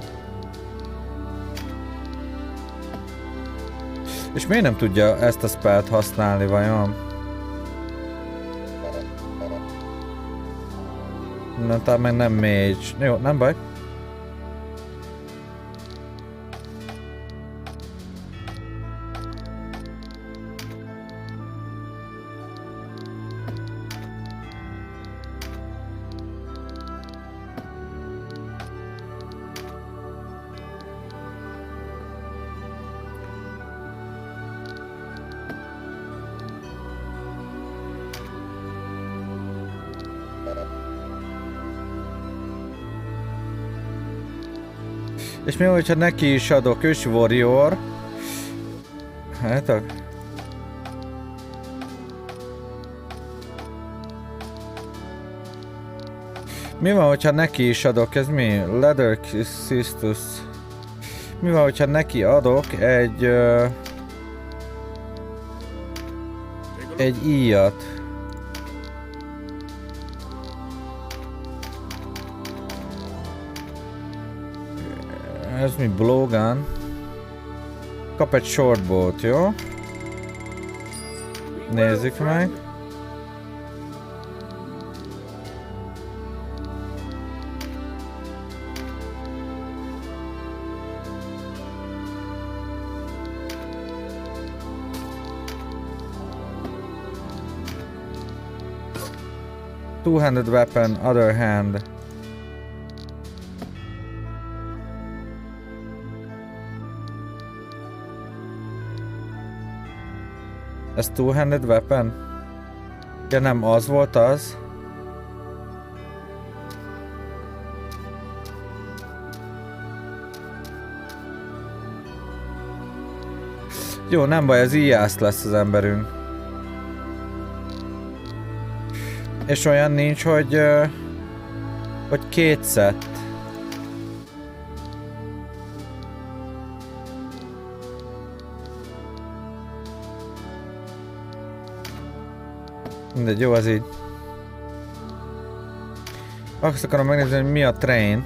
És miért nem tudja ezt a spellt használni vajon? Na, talán meg nem mage. Jó, nem baj. És mi, hogyha neki is adok, ős warrior. Hát mi van, hogyha neki is adok, ez mi? Leather Cistus. Mi van, hogyha neki adok egy íjat? Ez mi? Blowgun. Kap egy shortbow-t, jó? Nézzük meg. Two-handed weapon, other hand. Ez two-handed weapon? Ja nem, az volt az. Jó, nem baj, ez íjász lesz az emberünk. És olyan nincs, hogy két szett. Mindegy, jó, az így. Azt akarom megnézni, hogy mi a train.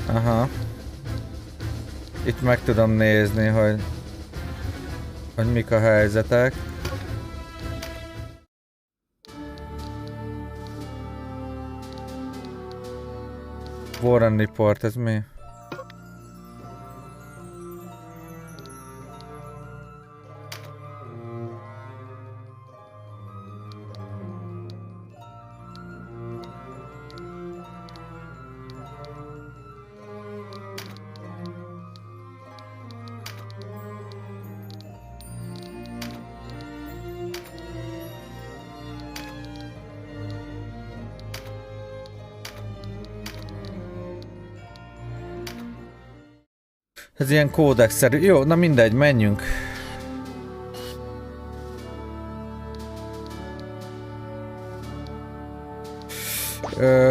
Aha. Itt meg tudom nézni, hogy mik a helyzetek. Warren Report, ez mi? Ez ilyen kódexszerű. Jó, na mindegy, menjünk.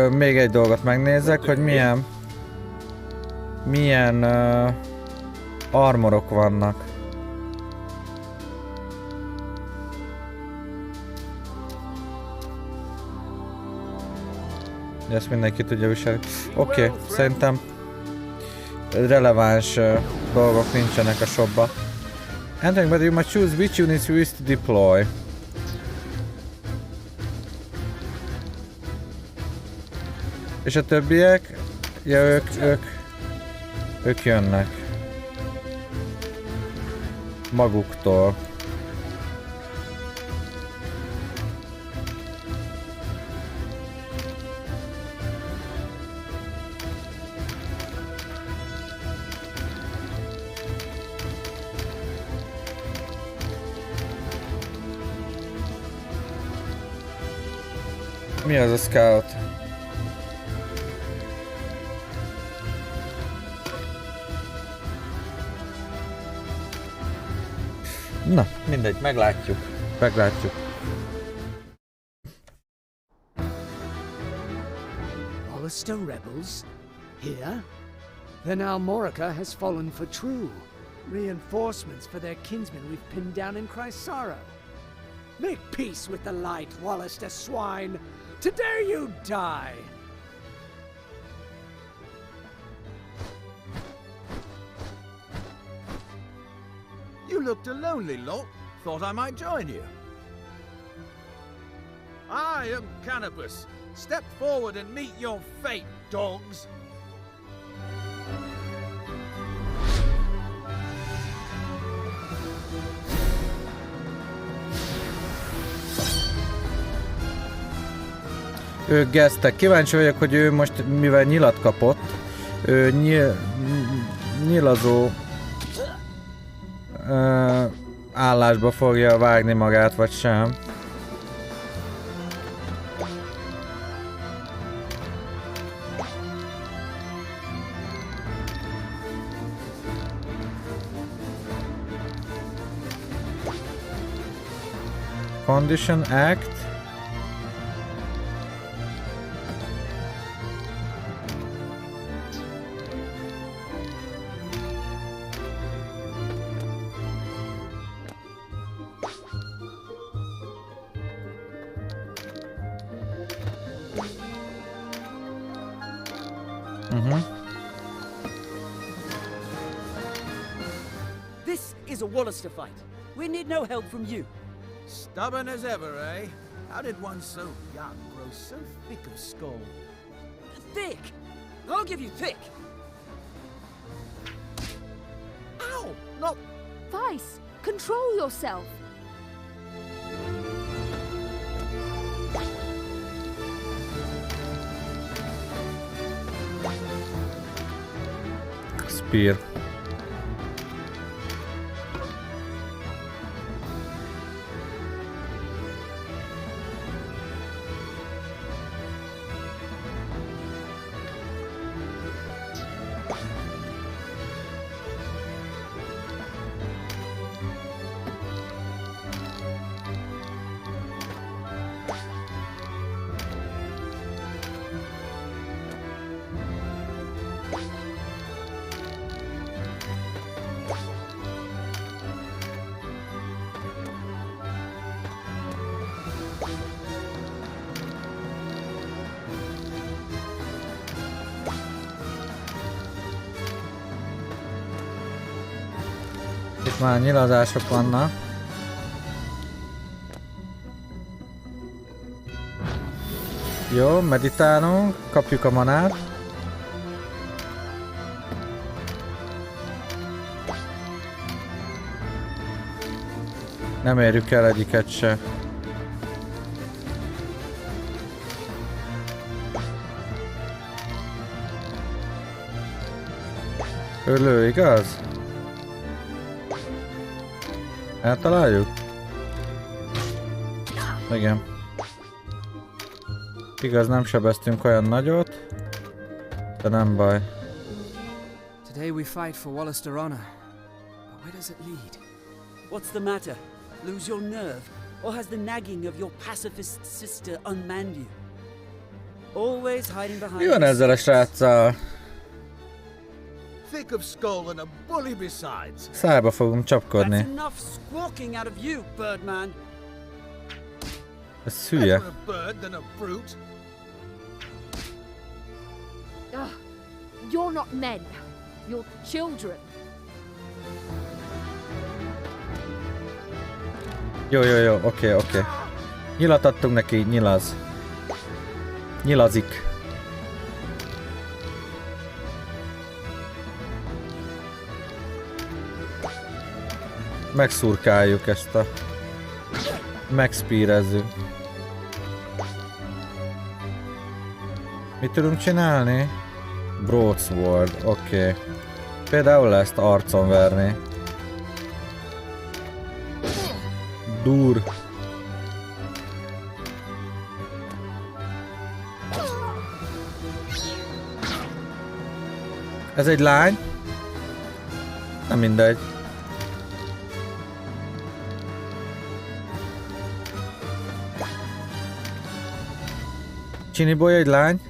Még egy dolgot megnézek, hogy milyen armorok vannak. Ezt mindenki tudja viselni. Oké, szerintem releváns dolgok nincsenek a shopba. Entering, but you must choose which units you wish to deploy. És a többiek? Ja, ők jönnek. Maguktól. Mi az a scout? Na, mindegy, meglátjuk. Hollister rebels? Here? Then Almorica has fallen for true. Reinforcements for their kinsmen we've pinned down in Chrysaro. Make peace with the light, Hollister swine! Today you die! You looked a lonely lot. Thought I might join you. I am Canopus. Step forward and meet your fate, dogs. Ők geztek. Kíváncsi vagyok, hogy ő most, mivel nyilat kapott, ő nyilazó állásba fogja vágni magát, vagy sem. Condition Act. This is a Wallister fight. We need no help from you. Stubborn as ever, eh? How did one so young grow so thick of skull? Thick! I'll give you thick! Ow! Not... Vice, control yourself! Spear. Itt már nyilazások vannak. Jó, meditálunk, kapjuk a manát. Nem érjük el egyiket se. Ő igaz? Eltaláljuk? Igen. Igaz, nem sebeztünk olyan nagyot, de nem baj. Today we fight for Wallister honor, but where does it lead? What's the matter? Lose your nerve? Or has the nagging of your pacifist sister unmanned you? Always hiding behind... Mi van ezzel a sráccal? Thick of skull and a bully besides. Szájba fogunk csapkodni. That's enough squawking out of you, Birdman. Ez hülye. Better a bird than a brute. You're not men. You're children. Jó, oké. Nyilat adtunk neki, nyilaz. Nyilazik. Megszurkáljuk ezt a... Megspírezzük. Mit tudunk csinálni? Broadsword, oké. Például ezt arcon verni. Dur. Ez egy lány? Nem mindegy. Csiniboly egy lány?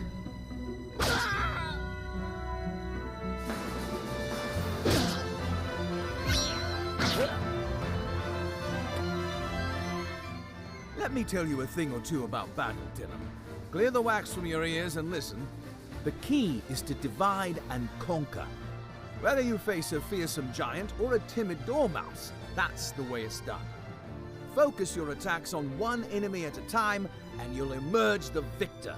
Let me tell you a thing or two about battle, Dylan. Clear the wax from your ears and listen. The key is to divide and conquer. Whether you face a fearsome giant or a timid dormouse, that's the way it's done. Focus your attacks on one enemy at a time, and you'll emerge the victor.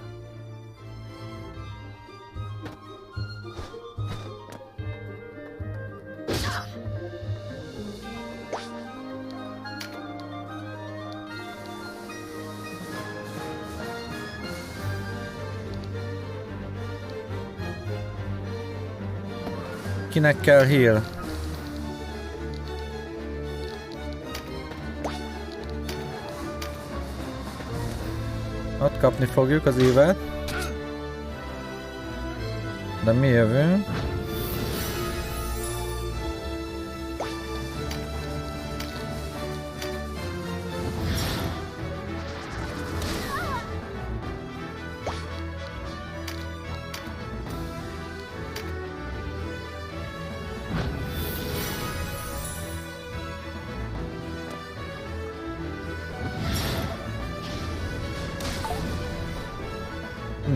Kinek kell heal? Ott kapni fogjuk az évet. De mi jövünk?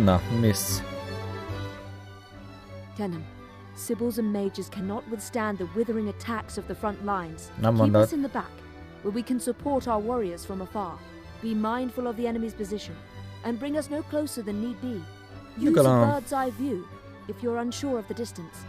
Na, miss. Kenem, Sibyls and mages cannot withstand the withering attacks of the front lines. Nem Keep mondod. us in the back, where we can support our warriors from afar. Be mindful of the enemy's position, and bring us no closer than need be. Use a Nyugalom. bird's eye view if you're unsure of the distance.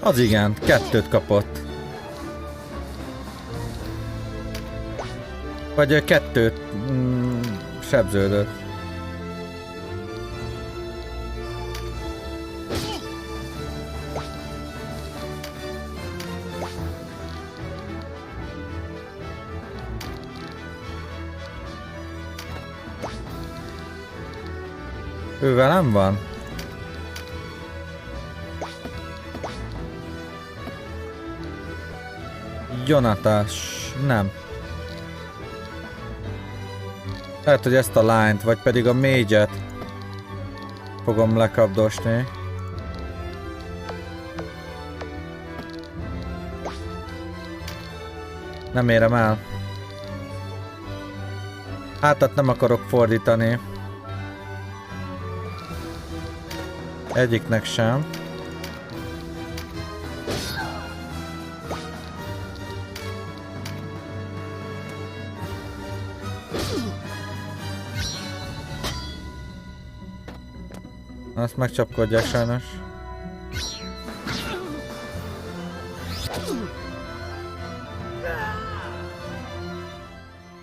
Az igen, 2 kapott. Vagy 2 sebződött. Ő velem van? Jonatás, nem. Lehet, hogy ezt a lányt, vagy pedig a mégyet fogom lekapdosni. Nem érem el. Hátat nem akarok fordítani. Egyiknek sem. Azt megcsapkodják sajnos.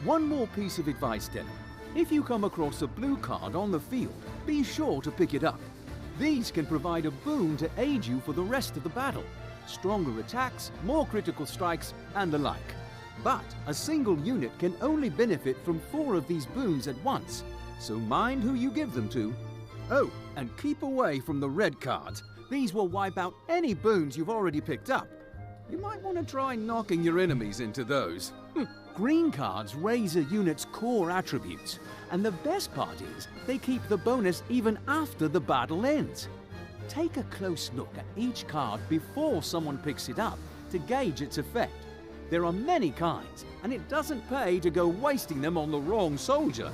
One more piece of advice, Denham. If you come across a blue card on the field, be sure to pick it up. These can provide a boon to aid you for the rest of the battle. Stronger attacks, more critical strikes, and the like. But a single unit can only benefit from 4 of these boons at once, so mind who you give them to. Oh, and keep away from the red cards. These will wipe out any boons you've already picked up. You might want to try knocking your enemies into those. Green cards raise a unit's core attributes, and the best part is they keep the bonus even after the battle ends. Take a close look at each card before someone picks it up to gauge its effect. There are many kinds, and it doesn't pay to go wasting them on the wrong soldier.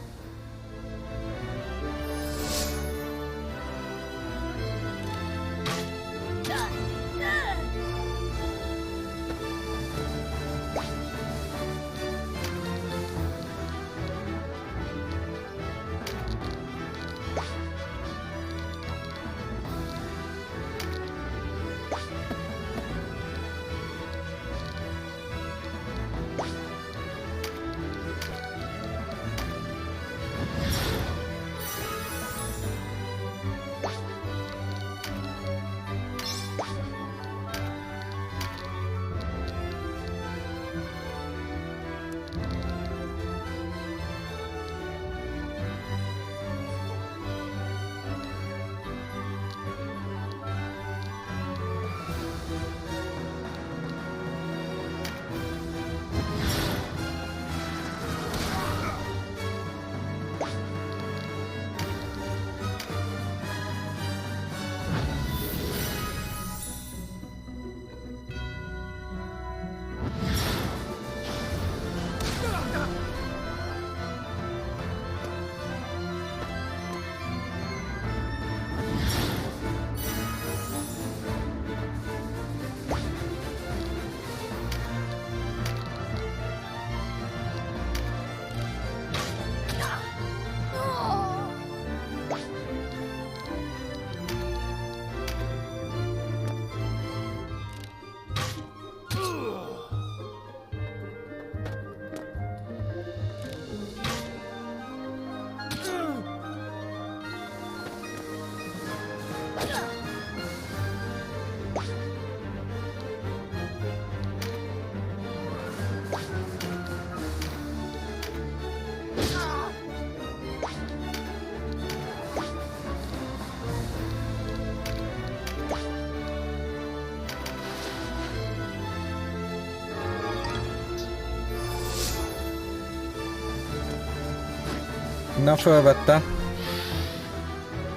Na, fölvette.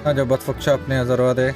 Nagyobbat fog csapni ez a rohadék.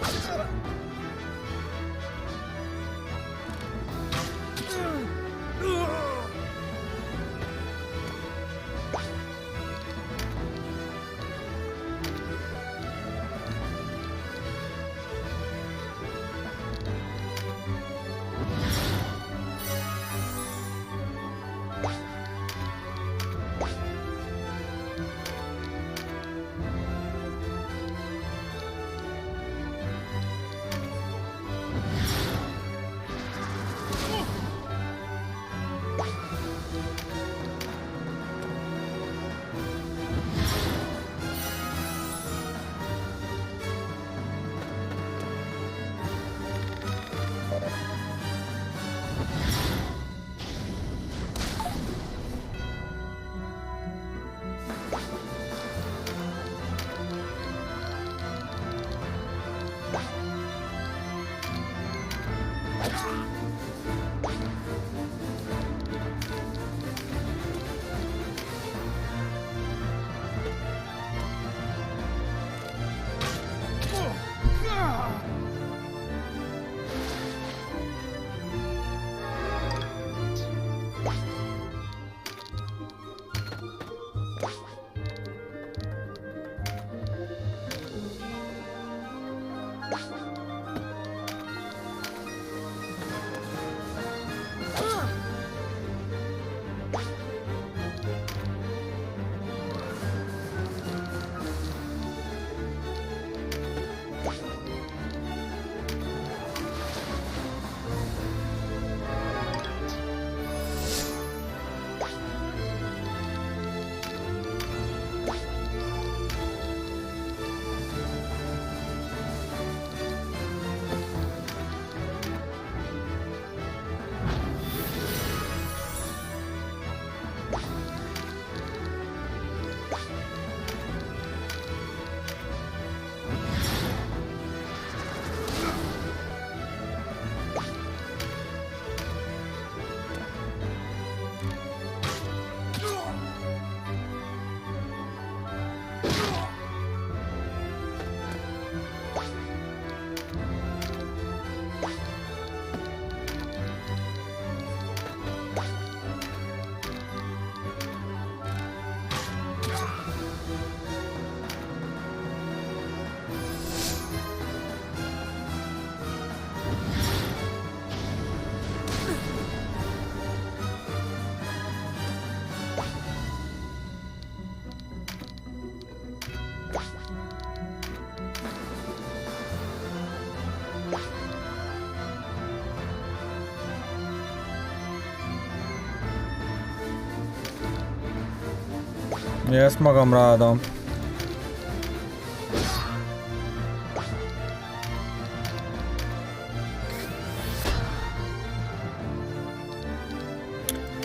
Ja, ezt magamra adom.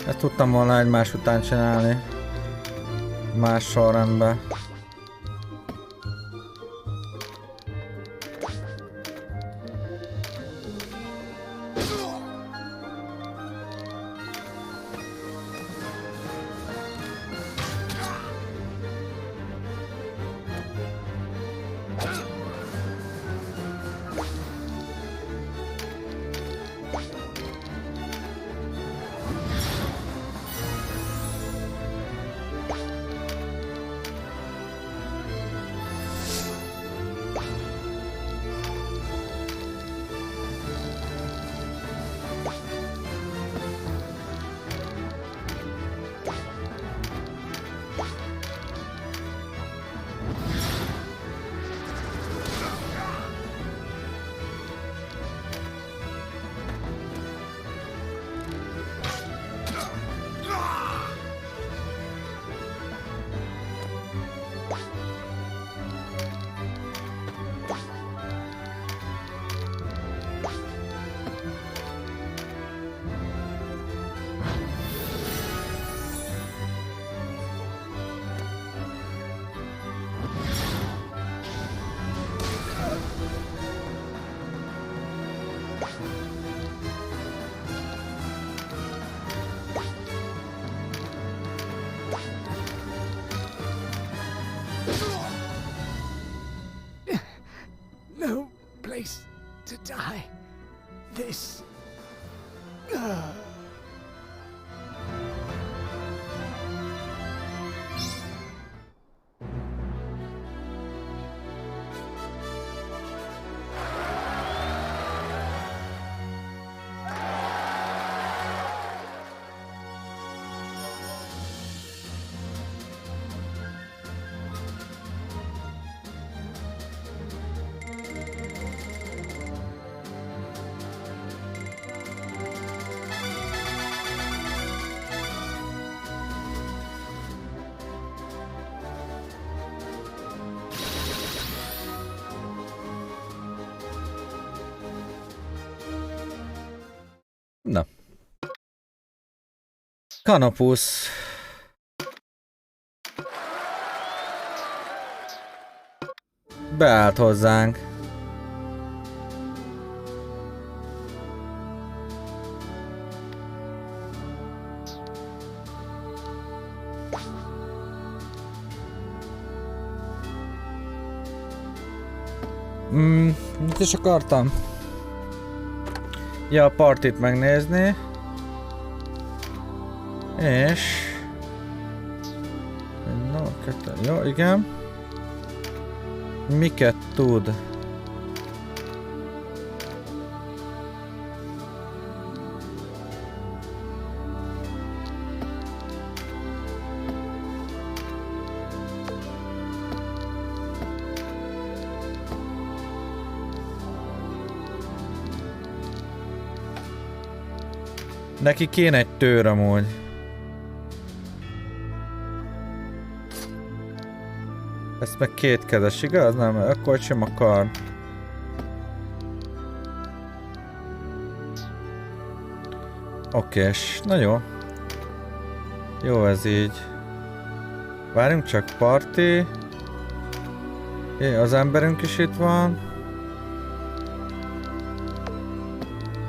Ezt tudtam volna egymás után csinálni. Más sorrendben. No place to die. This... Na. Kanapusz. Beállt hozzánk. Mit is akartam? Ja, a partit megnézni. És... No, jó, igen. Miket tud? Neki kéne egy tőr amúgy. Ezt meg kétkezes, igaz? Nem, akkor sem akar. Okés, na jó. Jó ez így. Várjunk csak, parti. Az emberünk is itt van.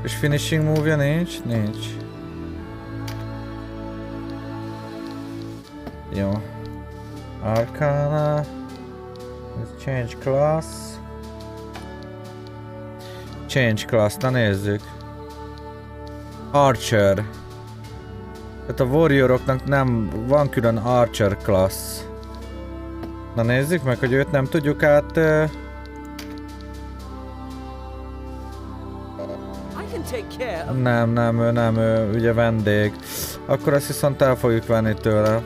És finishing move-ja nincs? Nincs. Jó. Arcana. Change class. Change class, na nézzük. Archer. Tehát a warrioroknak nem van külön Archer class. Na nézzük meg, hogy őt nem tudjuk át... Nem, ő ugye vendég. Akkor azt viszont el fogjuk venni tőle.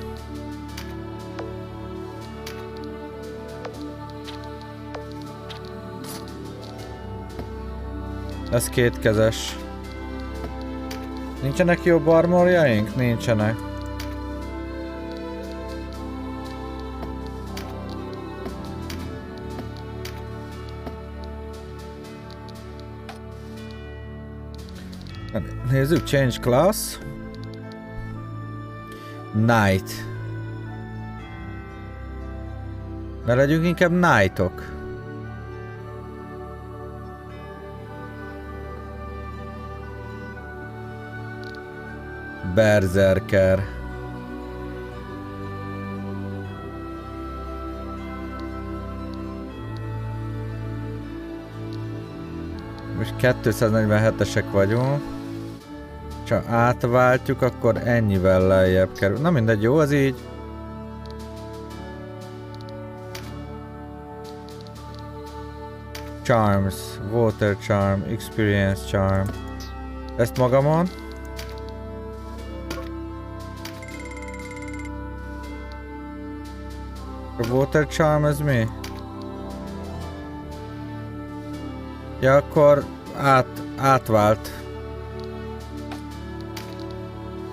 Ez kétkezes. Nincsenek jobb armorjaink? Nincsenek. Nézzük, change class. Knight. Ne legyünk inkább knightok. Berserker. Most 247-esek vagyunk. Ha átváltjuk, akkor ennyivel lejjebb kerül. Na mindegy, jó az így. Charms, Water Charm, Experience Charm. Ezt magamon. A Water Charm ez mi? Ja, akkor átvált.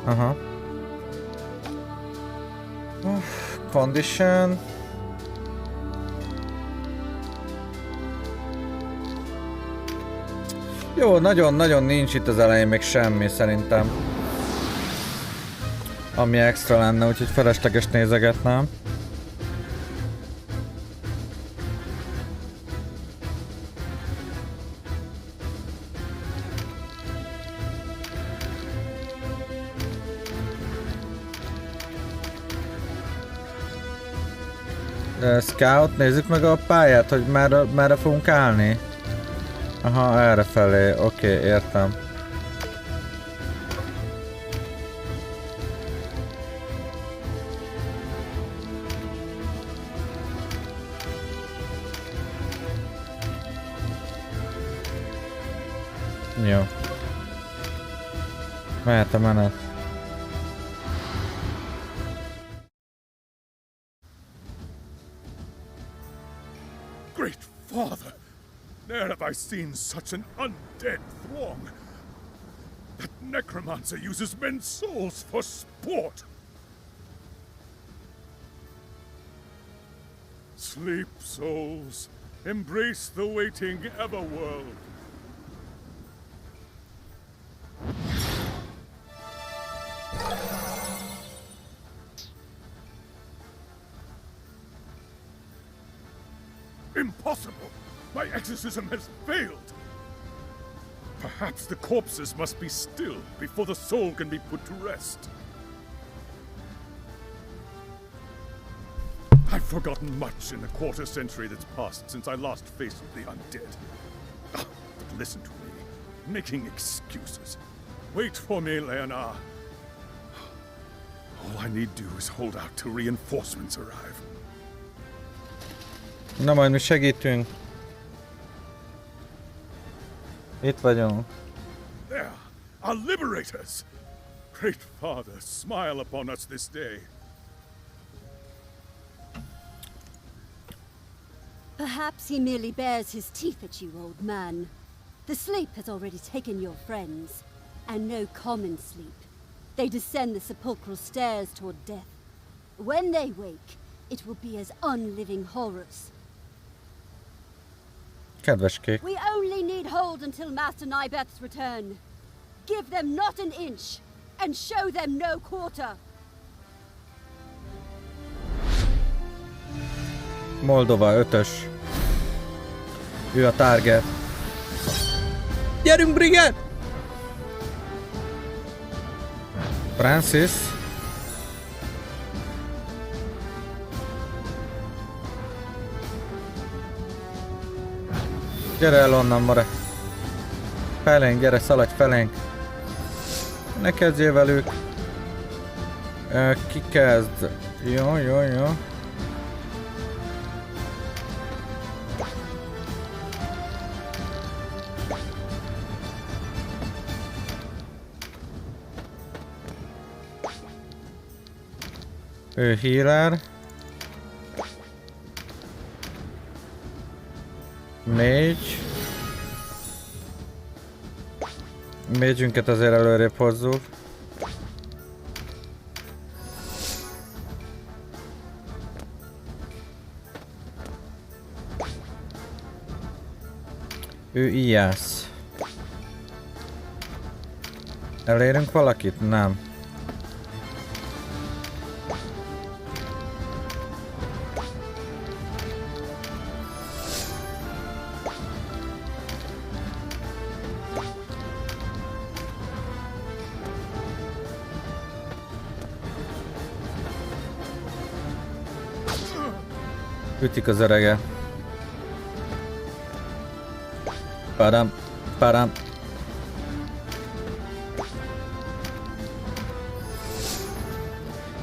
Aha. Condition. Jó, nagyon-nagyon nincs itt az elején még semmi szerintem. Ami extra lenne, úgyhogy felesleges nézegetnem. Scout, nézzük meg a pályát, hogy merre fogunk állni. Aha, errefelé, oké, értem. Jó. Mehet a menet. Great Father! Ne'er have I seen such an undead throng. That necromancer uses men's souls for sport. Sleep, souls. Embrace the waiting everworld. Impossible! My exorcism has failed! Perhaps the corpses must be still before the soul can be put to rest. I've forgotten much in the quarter century that's passed since I last faced the undead. But listen to me, making excuses. Wait for me, Leonard. All I need do is hold out till reinforcements arrive. Na majd mi segítünk. Itt vagyunk. There, our liberators! Great Father, smile upon us this day. Perhaps he merely bares his teeth at you, old man. The sleep has already taken your friends, and no common sleep. They descend the sepulchral stairs toward death. When they wake, it will be as unliving horrors. Kedves kék. We only need hold until Master Nybeth's return. Give them not an inch, and show them no quarter. Moldova 5-ös. Ő a target. Gyerünk, Brigad! Francis. Gyere el onnan, more. Felénk, gyere, szaladj felénk. Ne kezdjél velük. Ki kezd? Jó, jó, jó. Ő healer. Mage. Mage-ünket azért előrébb hozzuk. Ő ijász. Elérünk valakit? Nem. Ütik az öreget. Padam, padam.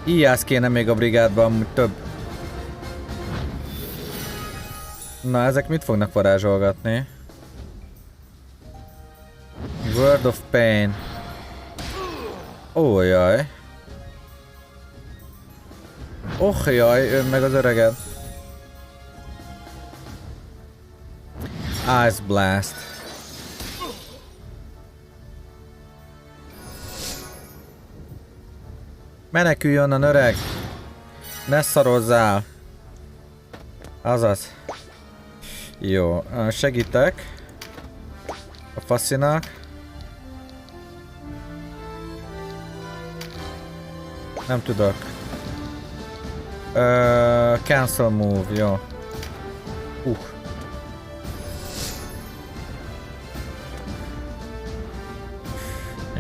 Íjász kéne még a brigádban, amúgy több. Na, ezek mit fognak varázsolgatni? Word of Pain. Ó, jaj. Oh, jaj, ő meg az öreged. Ice Blast. Menekülj onnan, öreg! Ne szarozzál! Azaz. Jó, segítek. A faszinak. Nem tudok. Cancel move, jó.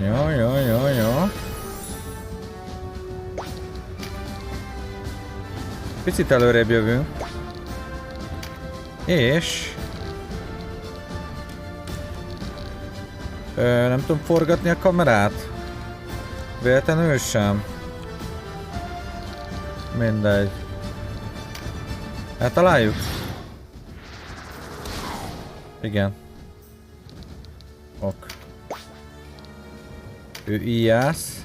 Jó, jó, jó, jó. Picit előrébb jövünk. És... nem tudom forgatni a kamerát. Véletlenül sem. Mindegy. Eltaláljuk? Igen. Ok. Ő íjász.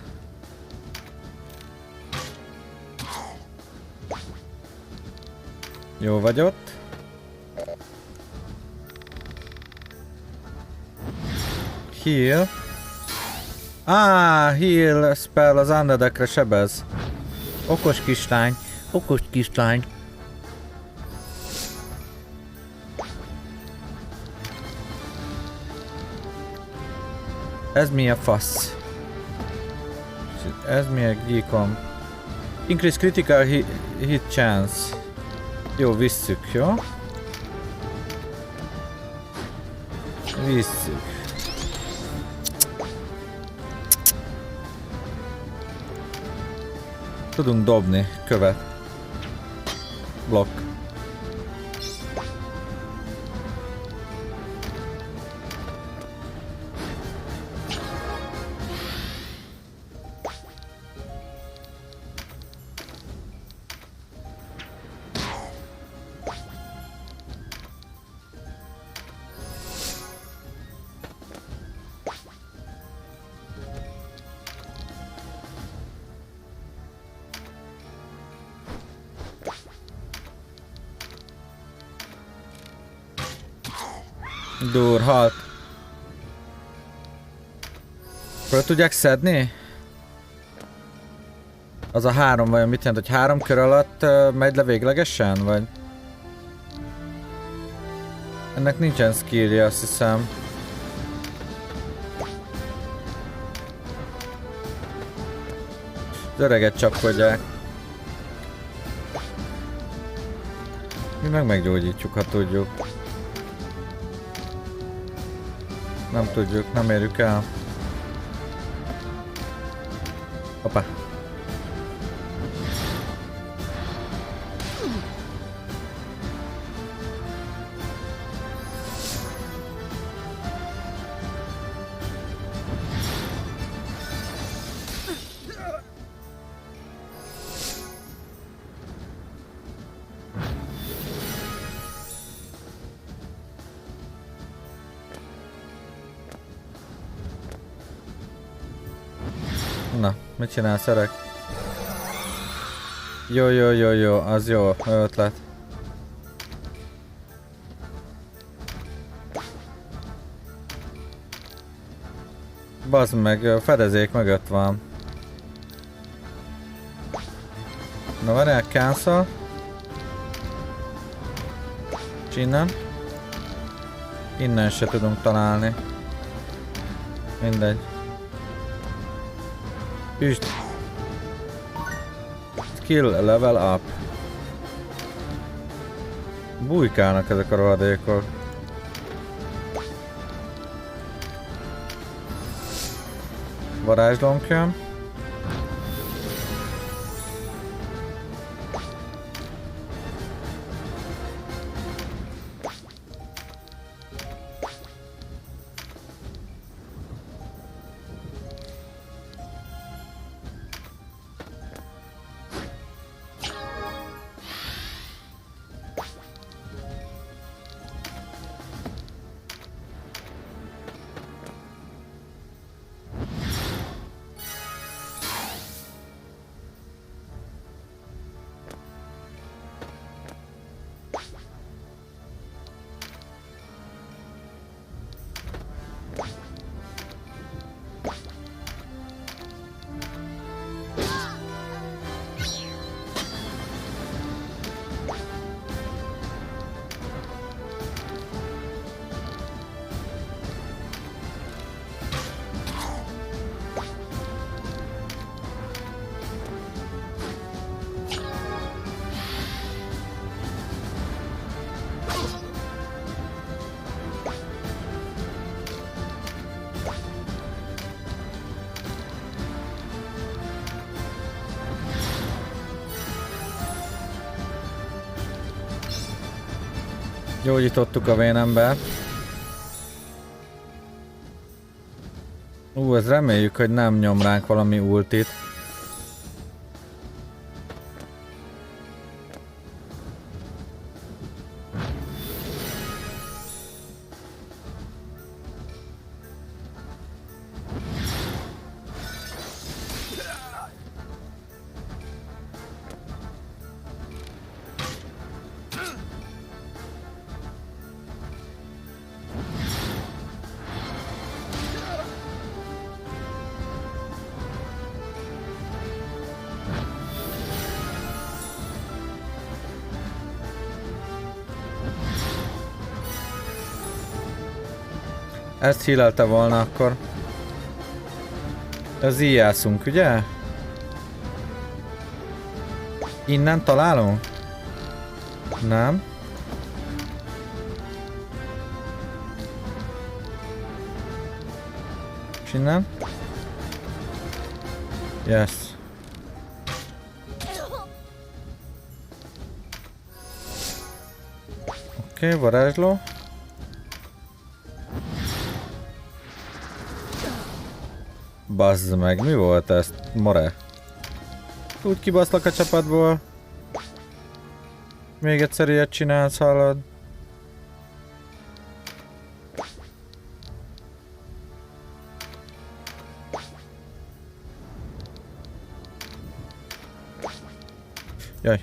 Jó vagy ott. Heal. Heal spell az undeadekre sebez. Okos kislány. Okos kislány. Ez mi a fasz? Ez mi a geekom? Increase critical hit chance. Jó, visszük, jó? Visszük. Tudunk dobni követ. Blokk. Dur, halt. Föl tudják szedni? Az a 3 vajon mit jelent, hogy 3 kör alatt megy le véglegesen, vagy? Ennek nincsen skillje, azt hiszem. Az öreget csapkodják. Mi meg meggyógyítjuk, ha tudjuk. Nem tudjuk, nem érjük el. Hoppá. Na, mit csinálsz, öreg? Jó, jó, jó, jó, az jó ötlet. Bazd meg, fedezék mögött van. Na várjál, cancel. Innen. Innen se tudunk találni. Mindegy. Üst. Skill level up. Bujkálnak ezek a rohadékok. Varázslónk jön. Gyógyítottuk a vénembe. Ez reméljük, hogy nem nyom ránk valami ultit. Ezt hílelte volna akkor. Ez így játszunk, ugye? Innen találunk? Nem. És innen? Yes. Oké, varázsló. Bazd meg, mi volt ez? More? Úgy kibaszlak a csapatból. Még egyszer ilyet csinálsz, hallod? Jaj.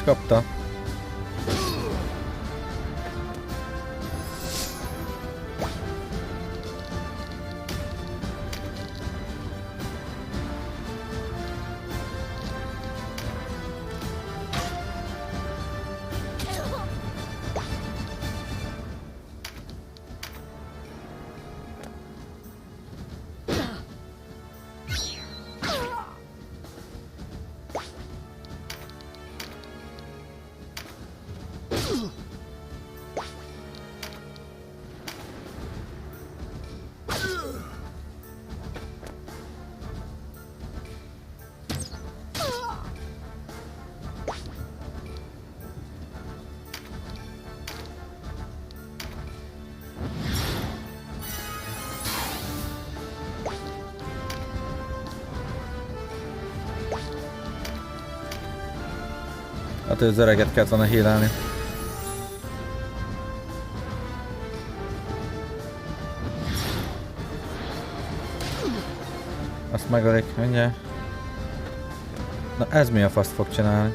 Kapta. Hát az öreget kellett volna hílálni. Azt megölik, mindjárt. Na ez mi a faszt fog csinálni?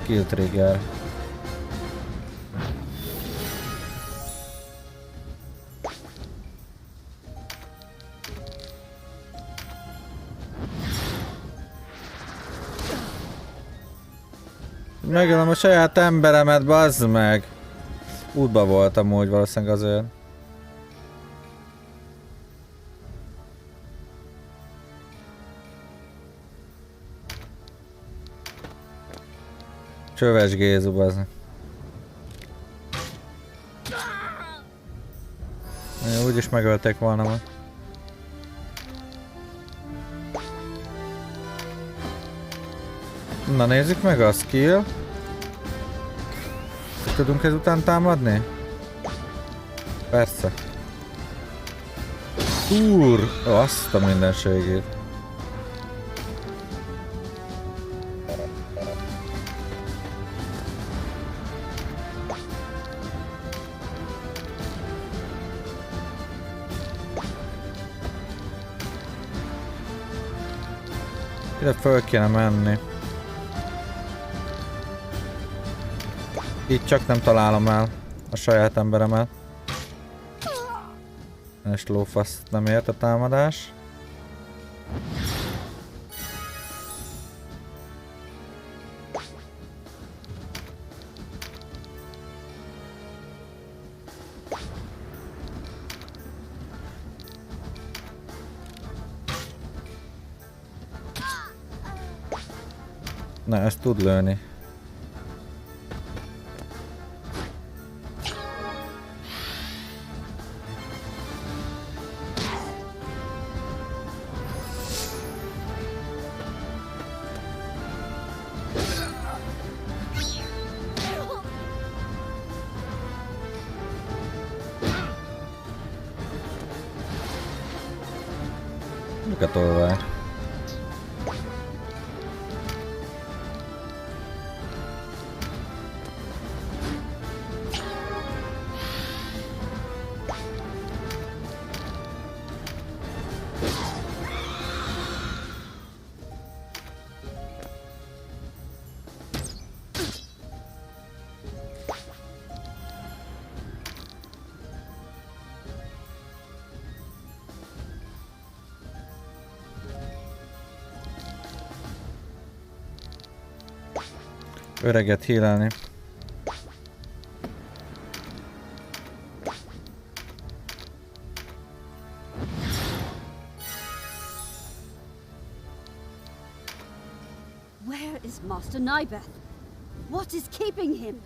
Skill trigger. Megölöm a saját emberemet, bazd meg! Útba voltam úgy valószínűleg azért. Csöves Gézu, bazd meg. Úgyis megölték volna majd. Na nézzük meg a skill. Tudunk ezután támadni? Persze. Úr! Azt a mindenségét. Ide föl kéne menni. Így csak nem találom el a saját emberemet. És lófaszt nem ért a támadás. Na, ezt tud lőni. Miket olvaj? Öreget hílelni. Where is Master Nybeth? What is keeping him?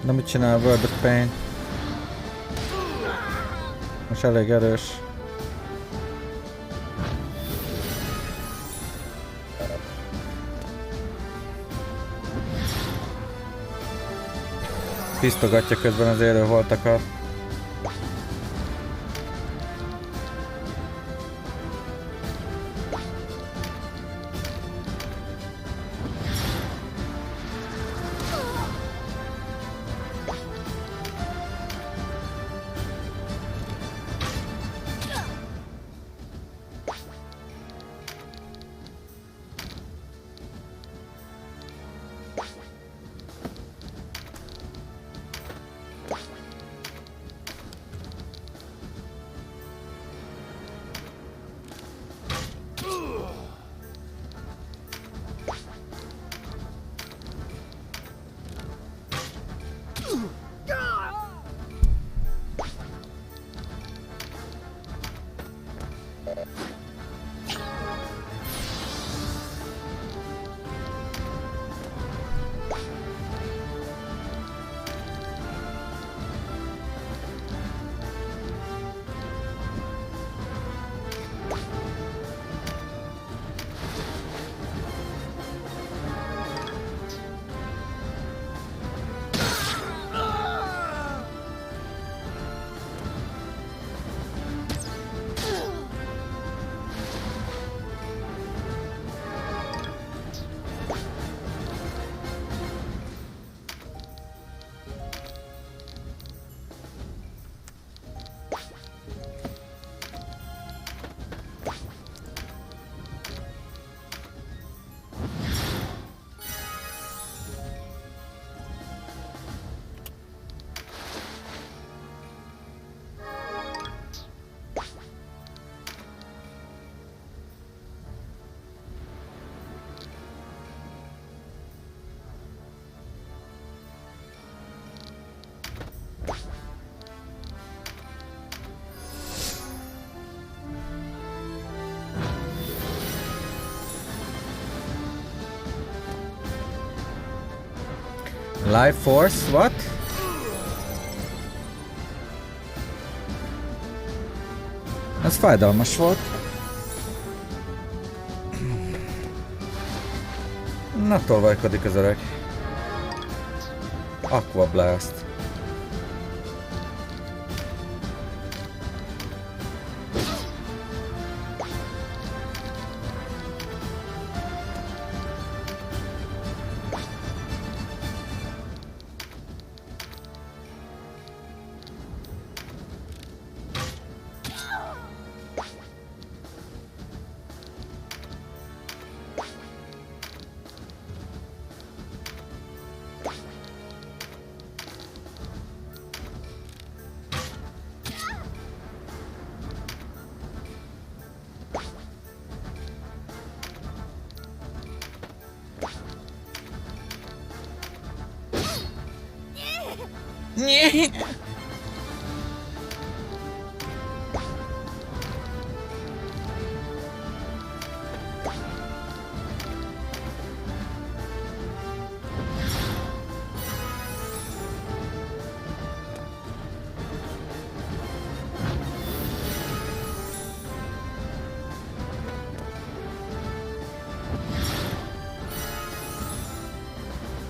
Na mit csinál a World of Pain? Most elég erős. Tisztogatja közben az élőholtakat. Life Force, what? Ez fájdalmas volt. Na, tolvajkodik az öreg. Aqua Blast.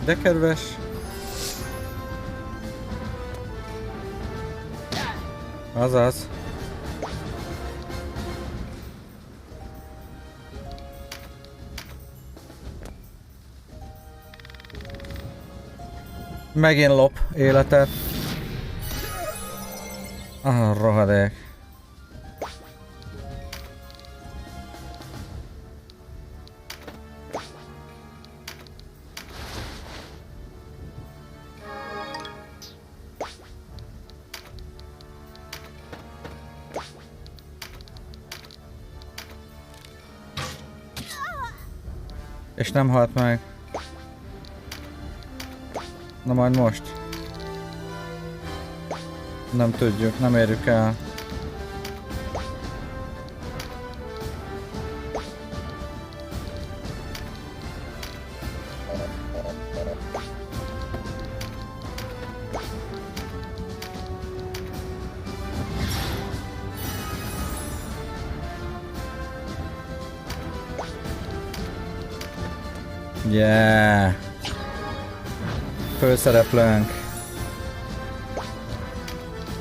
De kedves. Azaz. Megint lop életet. Ah, rohadék. És nem halt meg. Na majd most. Nem tudjuk, nem érjük el. Yeah. Főszereplőnk.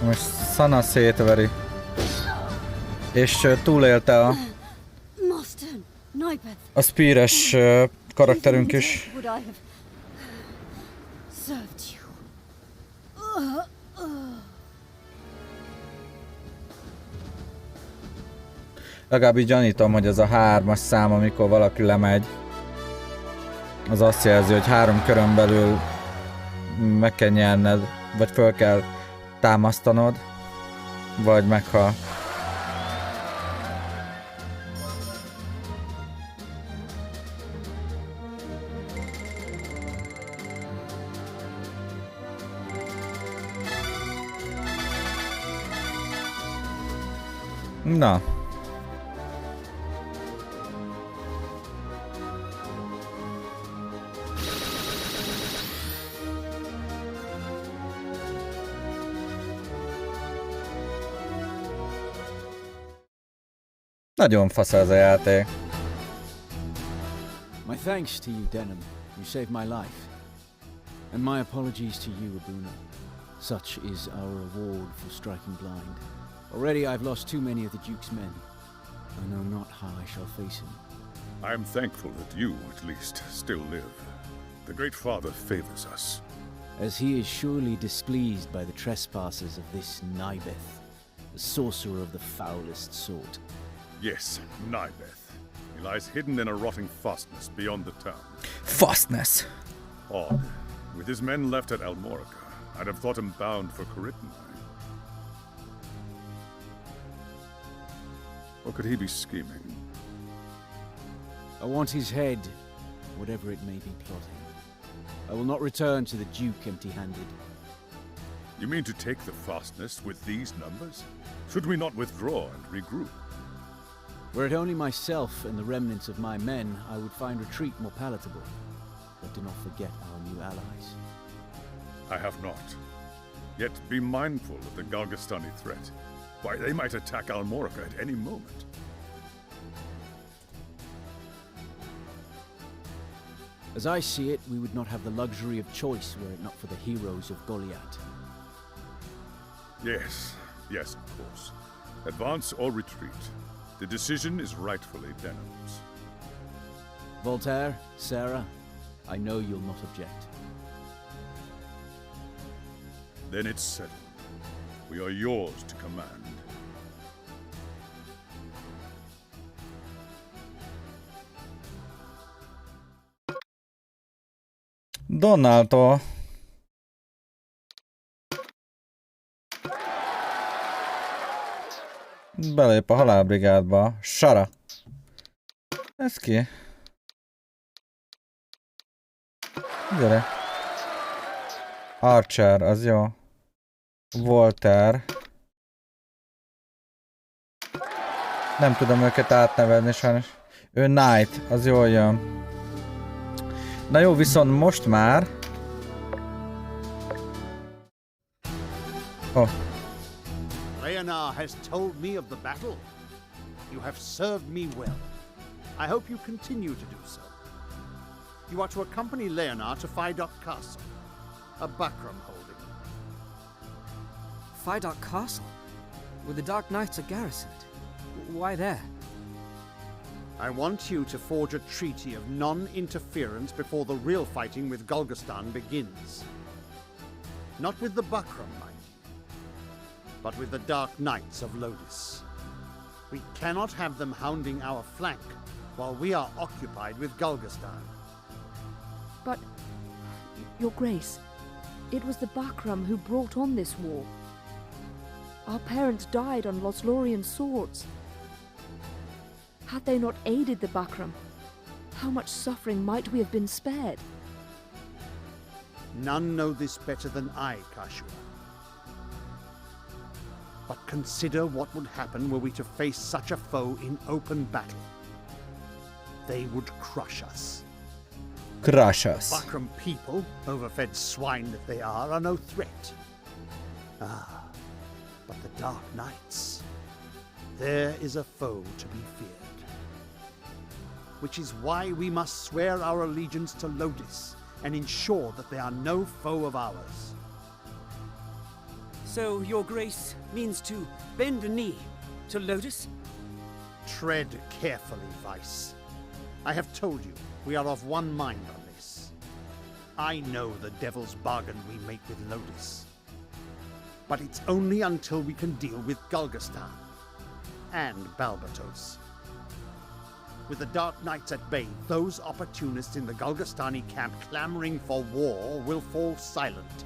Most Sana szétveri. És túlélte a Spear-es karakterünk is. Legalább így gyanítom, hogy ez a 3-as szám, amikor valaki lemegy, az azt jelzi, hogy 3 körön belül meg kell nyerned, vagy föl kell támasztanod, vagy meghal. Na. Nagyon fasz ez a játék. My thanks to you, Denham. You saved my life. And my apologies to you, Abuna. Such is our reward for striking blind. Already I've lost too many of the Duke's men. I know not how I shall face him. I am thankful that you, at least, still live. The Great Father favors us. As he is surely displeased by the trespasses of this Nibeth, the sorcerer of the foulest sort. Yes, Nibeth. He lies hidden in a rotting fastness beyond the town. Fastness? Odd. With his men left at Almorica, I'd have thought him bound for Caritni. Or could he be scheming? I want his head, whatever it may be plotting. I will not return to the Duke empty-handed. You mean to take the fastness with these numbers? Should we not withdraw and regroup? Were it only myself and the remnants of my men, I would find retreat more palatable. But do not forget our new allies. I have not. Yet be mindful of the Galgastani threat. Why, they might attack Almorica at any moment. As I see it, we would not have the luxury of choice were it not for the heroes of Goliath. Yes, yes, of course. Advance or retreat. The decision is rightfully Denham's. Voltaire, Sarah, I know you'll not object. Then it's settled. We are yours to command. Donnáltól. Belép a halálbrigádba. Sara. Ez ki? Gyere. Archer, az jó. Voltaire. Nem tudom őket átnevezni sajnos. Ő Knight, az jól jön. Na jó, viszont most már... Oh. Leonard has told me of the battle. You have served me well. I hope you continue to do so. You are to accompany Leonard to Fidok Castle, a Bakram holding. Fidok Castle? Where the Dark Knights are garrisoned? Why there? I want you to forge a treaty of non-interference before the real fighting with Golgastan begins. Not with the Bakram, mind you, but with the Dark Knights of Lodis. We cannot have them hounding our flank while we are occupied with Golgastan. But, Your Grace, it was the Bakram who brought on this war. Our parents died on Loslorian swords. Had they not aided the Bakram, how much suffering might we have been spared? None know this better than I, Kashua. But consider what would happen were we to face such a foe in open battle. They would crush us. Crush us. Bakram people, overfed swine that they are no threat. Ah, but the Dark Knights, there is a foe to be feared. Which is why we must swear our allegiance to Lotus and ensure that they are no foe of ours. So, Your Grace means to bend a knee to Lotus? Tread carefully, Vice. I have told you, we are of one mind on this. I know the devil's bargain we make with Lotus. But it's only until we can deal with Galgastan and Balbatos. With the Dark Knights at bay, those opportunists in the Galgastani camp clamoring for war will fall silent.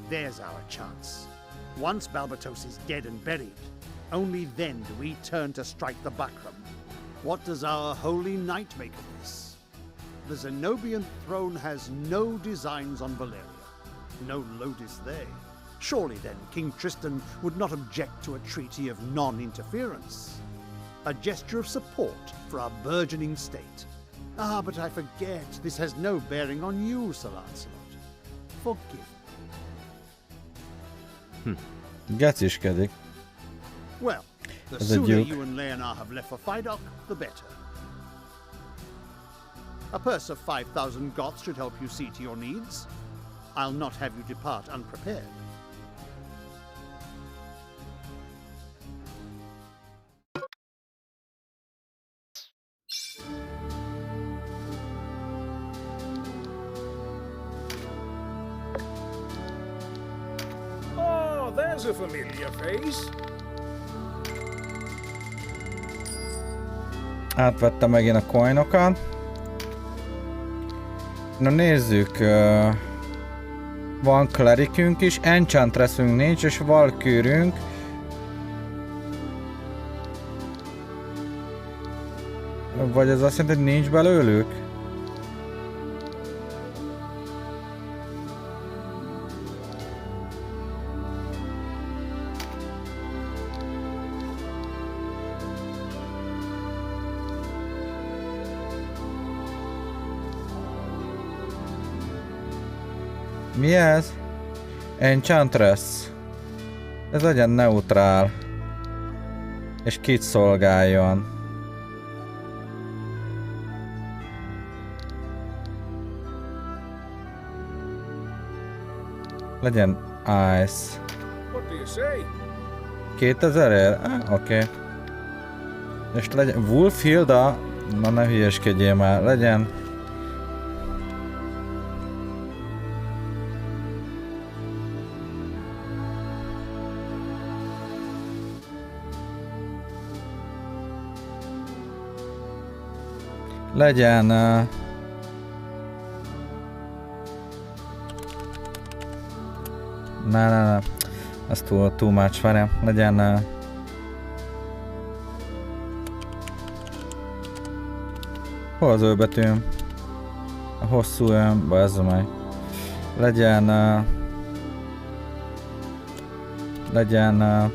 There's our chance. Once Balbatos is dead and buried, only then do we turn to strike the Bakram. What does our holy knight make of this? The Zenobian throne has no designs on Valeria. No Lotus there. Surely then King Tristan would not object to a treaty of non-interference. A gesture of support for our burgeoning state. Ah, but I forget, this has no bearing on you, Sir Lancelot. Forgive me. Geciskedik. Well, the sooner you and Leonard have left for Fidok, the better. A purse of 5,000 Goths should help you see to your needs. I'll not have you depart unprepared. Oh, there's a familiar face. Átvettem megint a coinokat. Na nézzük. Van klerikünk is, enchantressünk nincs, és valkűrünk. Vagy ez azt jelenti, hogy nincs belőlük? Mi ez? Enchantress. Ez legyen neutrál. És kit szolgáljon. Legyen Ice. 2000-ért? Oké. És legyen Wolf Hilda. Na ne hülyeskedjél már. Legyen. Legyen... Ne. Ez too much, várjál. Legyen... Hol az őbetűm? A hosszú ön, bazd meg. Legyen... Legyen...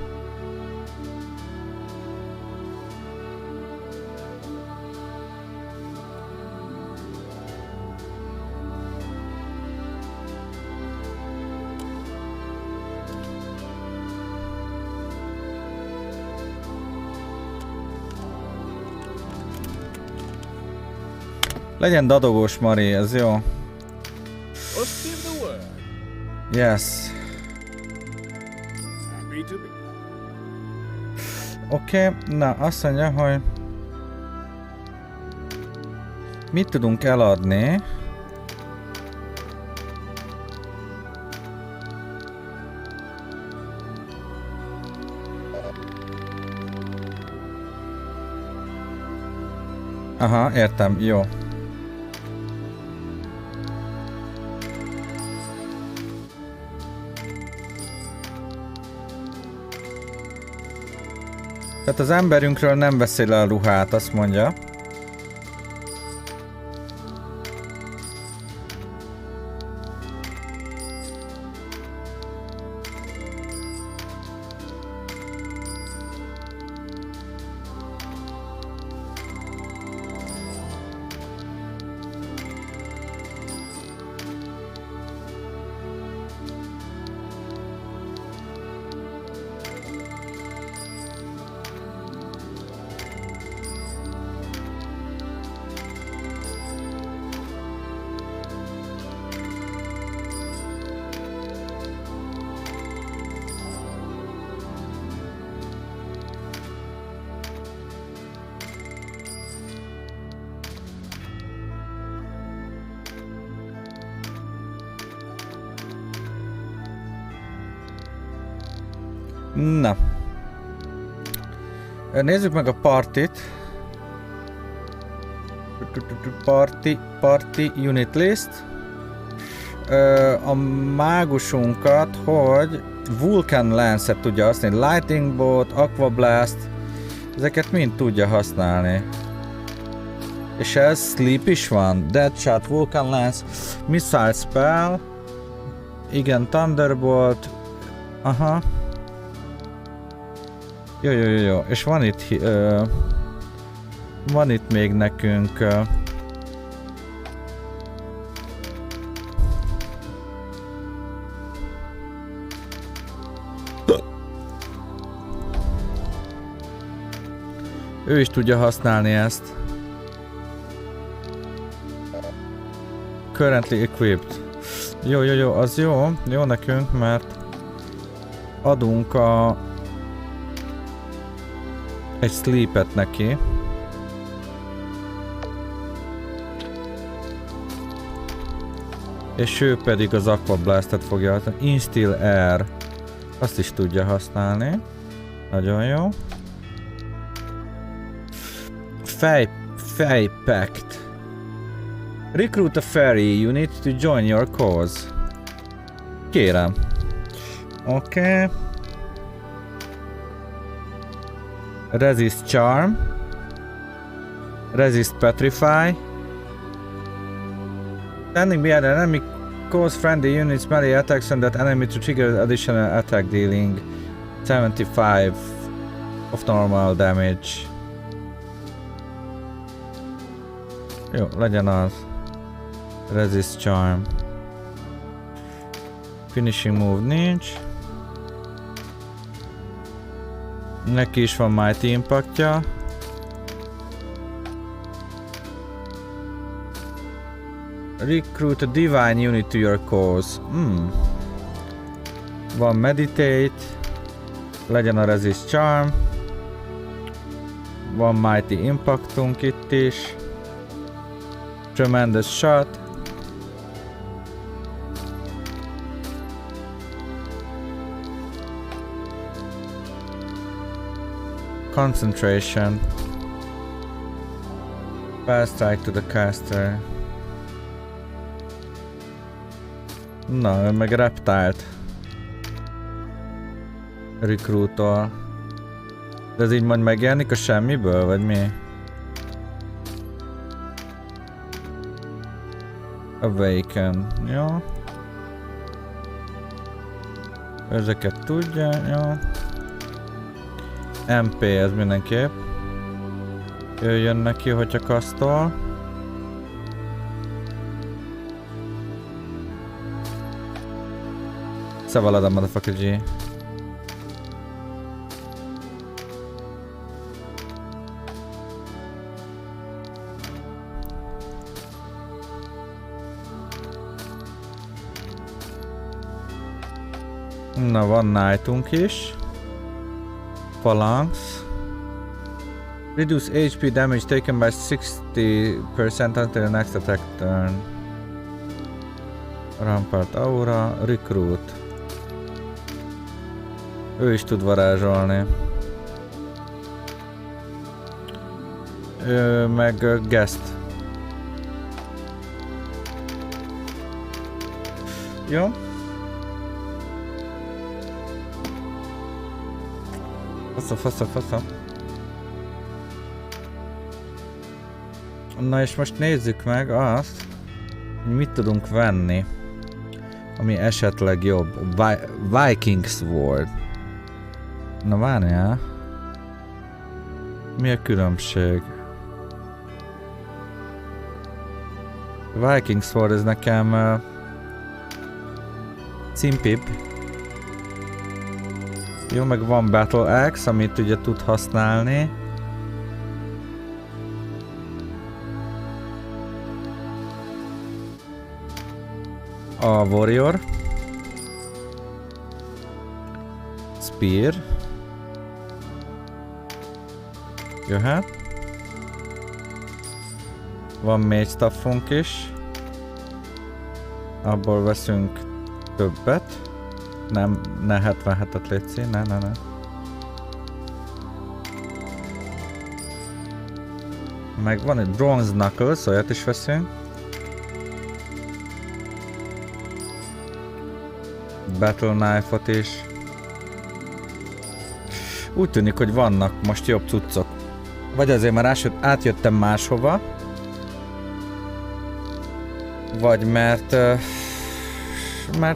Legyen dadogós Mari, ez jó. Yes. Oké, na azt mondja, hogy mit tudunk eladni. Aha, értem, jó. Tehát az emberünkről nem veszi le a ruhát, azt mondja. Na. Nézzük meg a partit. Party unit list. A mágusunkat, hogy Vulcan Lance-et tudja használni, Lightning Bolt, Aqua Blast, ezeket mind tudja használni. És ez Sleep is van, Deadshot, Vulcan Lance, Missile Spell, igen, Thunderbolt, aha. Jó, és van itt még nekünk ő is tudja használni ezt. Currently equipped. Jó, az jó nekünk, mert adunk egy sleepet neki. És ő pedig az Aqua Blastet fogja használni. Instill Air. Azt is tudja használni. Nagyon jó. Fey Pact. Recruit a Fairy unit to join your cause. Kérem. Oké. Resist Charm. Resist Petrify. Standing behind an enemy cause friendly units melee attacks on that enemy to trigger additional attack dealing 75 of normal damage. Jó, legyen az. Resist Charm. Finishing move nincs. Neki is van Mighty Impactja. Recruit a Divine Unit to your cause. Van Meditate. Legyen a Resist Charm. Van Mighty Impactunk itt is. Tremendous Shot. Concentration. Fast strike to the caster. Na, ő meg reptált. Recruitol. De ez így majd megjelenik a semmiből, vagy mi? Awaken, jó. Ezeket tudja, jó. MP, ez mindenképp. Jöjjön neki, hogyha kasztol. Szavalad a motherfucker G. Na, van Knightunk is. Phalanx. Reduce HP damage taken by 60% until the next attack turn. Rampart Aura. Recruit. Ő is tud varázsolni. Ő meg Guest. Jó. Fasza. Na és most nézzük meg azt, hogy mit tudunk venni, ami esetleg jobb. Viking Sword. Na várjál. Mi a különbség? Viking Sword, ez nekem címpibb. Jó, meg van Battle Axe, amit ugye tud használni. A Warrior. Spear. Jöhet. Van Mage Staffunk is. Abból veszünk többet. Nem, ne 77-et létszi, ne. Meg van egy Bronze Knuckles, olyat is veszünk. Battle Knife-ot is. Úgy tűnik, hogy vannak most jobb cuccok. Vagy azért már átjöttem máshova. Vagy mert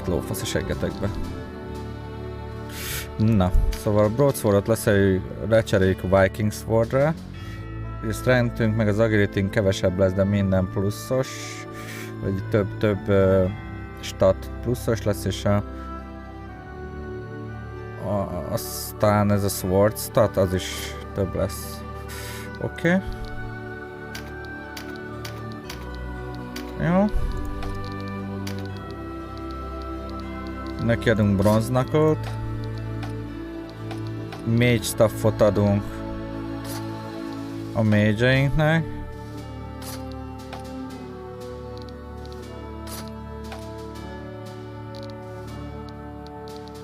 lófasz a seggetekbe. Na, szóval a Broadswordot lecseréljük a Viking Swordra. A strengthünk meg az agility-nk kevesebb lesz, de minden pluszos. Vagy több stat pluszos lesz, és aztán ez a sword stat, az is több lesz. Oké. Jó. Neki adunk Bronze Knuckle-t. Mage Staffot adunk a mage-einknek.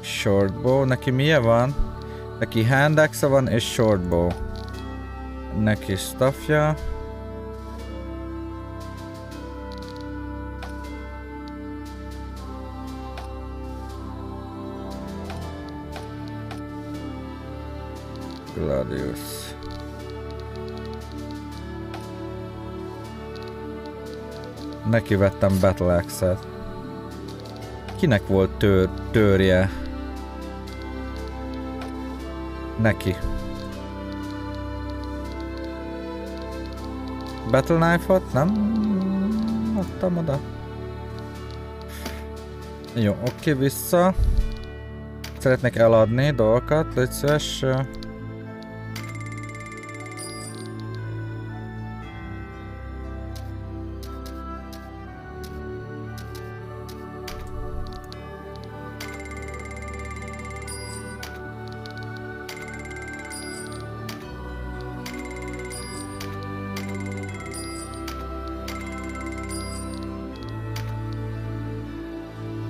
Shortbow, neki milyen van? Neki hand axe van és shortbow. Neki staffja. Gladius. Neki vettem Battle Axe-et. Kinek volt törje? Neki. Battle Knife-ot? Nem adtam oda. Jó, oké, vissza. Szeretnék eladni dolgokat, légy szíves.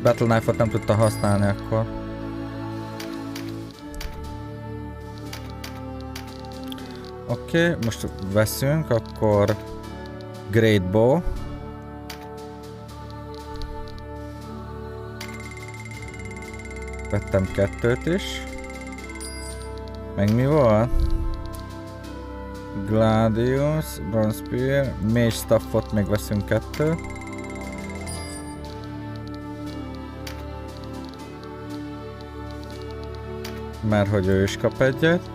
Battle Knife-ot nem tudta használni akkor. Oké, most veszünk, akkor Great Bow. Vettem 2-t is. Meg mi volt? Gladius, Bronze Spear, Mage Staffot még veszünk 2. Mert hogy ő is kap egyet.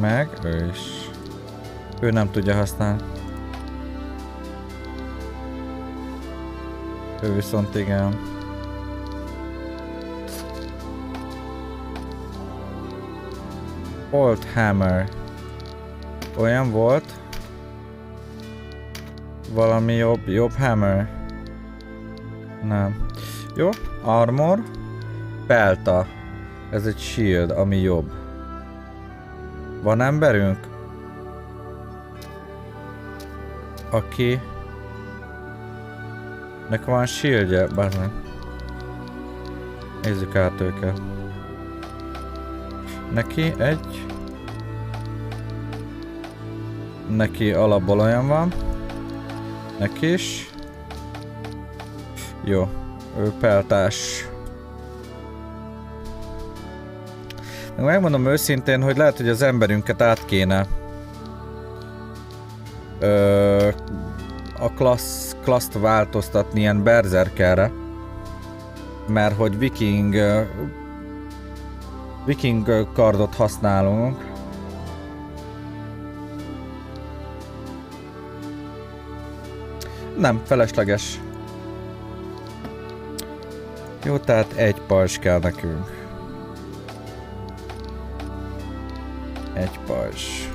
Meg ő is. Ő nem tudja használni. Ő viszont igen. Old Hammer. Olyan volt. Valami jobb hammer. Nem. Jó, armor. Pelta. Ez egy shield, ami jobb. Van emberünk? Aki... nek van shieldje? Bármilyen. Nézzük át őket. Neki egy... neki alapból olyan van. Neki is. Jó. Ő peltás. Megmondom őszintén, hogy lehet, hogy az emberünket át kéne a klasszt változtatni ilyen berserkerre, mert hogy viking kardot használunk. Nem, felesleges. Jó, tehát egy pajzs kell nekünk. Egy pajzs.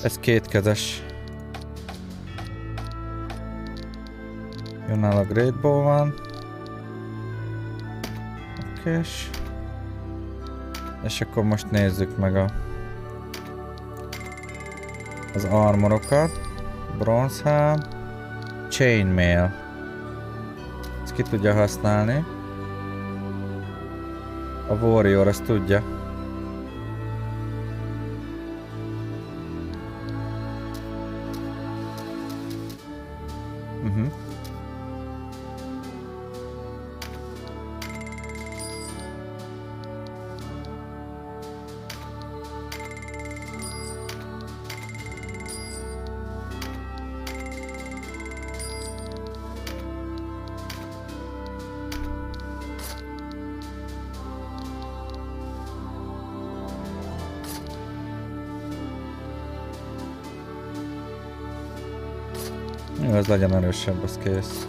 Ez kétkezes. Jön el a Great Bow van. Okés. És akkor most nézzük meg az armorokat. Bronzhelm. Chainmail. Ezt ki tudja használni. A Warrior azt tudja. Jó, az legyen erősebb, az kész.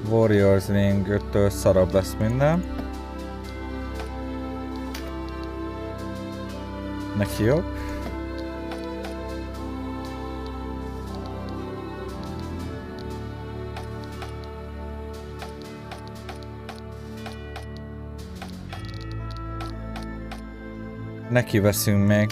Warriors Ring 5-től szarabb lesz minden. Neki jobb. Neki veszünk még.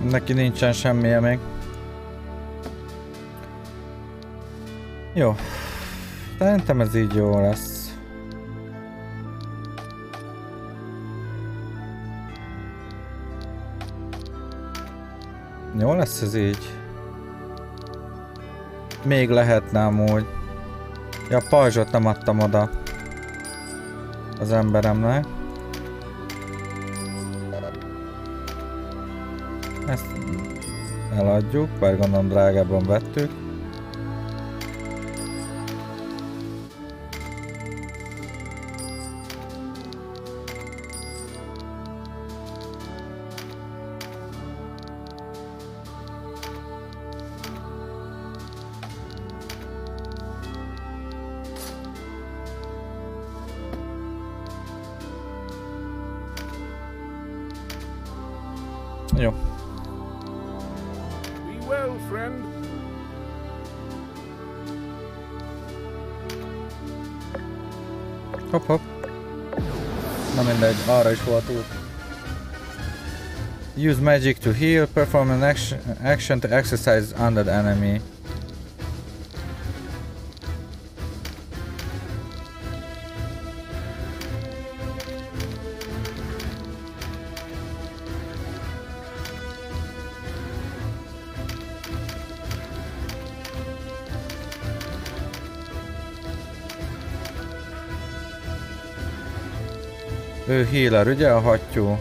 Neki nincsen semmije még. Jó. Szerintem ez így jó lesz. Jó lesz ez így. Még lehetne amúgy. Ja, a pajzsot nem adtam oda az emberemnek. Ezt eladjuk, bár gondolom drágábban vettük. Jó. Be well, friend. Hopp, hopp. Na mindegy, arra is volt út. Use magic to heal, perform an action to exercise under the enemy. Ő healer, ugye? A hattyú.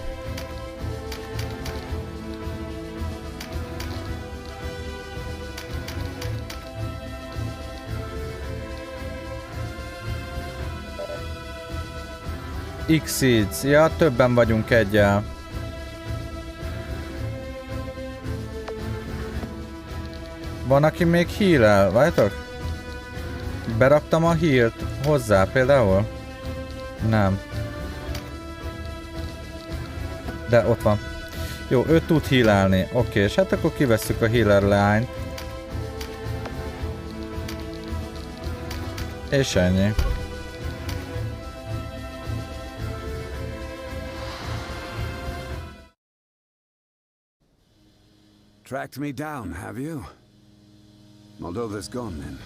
X-Seeds. Ja, többen vagyunk egyel. Van, aki még heal-el, várjátok? Beraktam a healt hozzá például? Nem. De ott van. Jó, ő tud healelni. Oké, és hát akkor kivesszük a healer lányt. És ennyi. Tracked me down, have you? Moldova's gone then.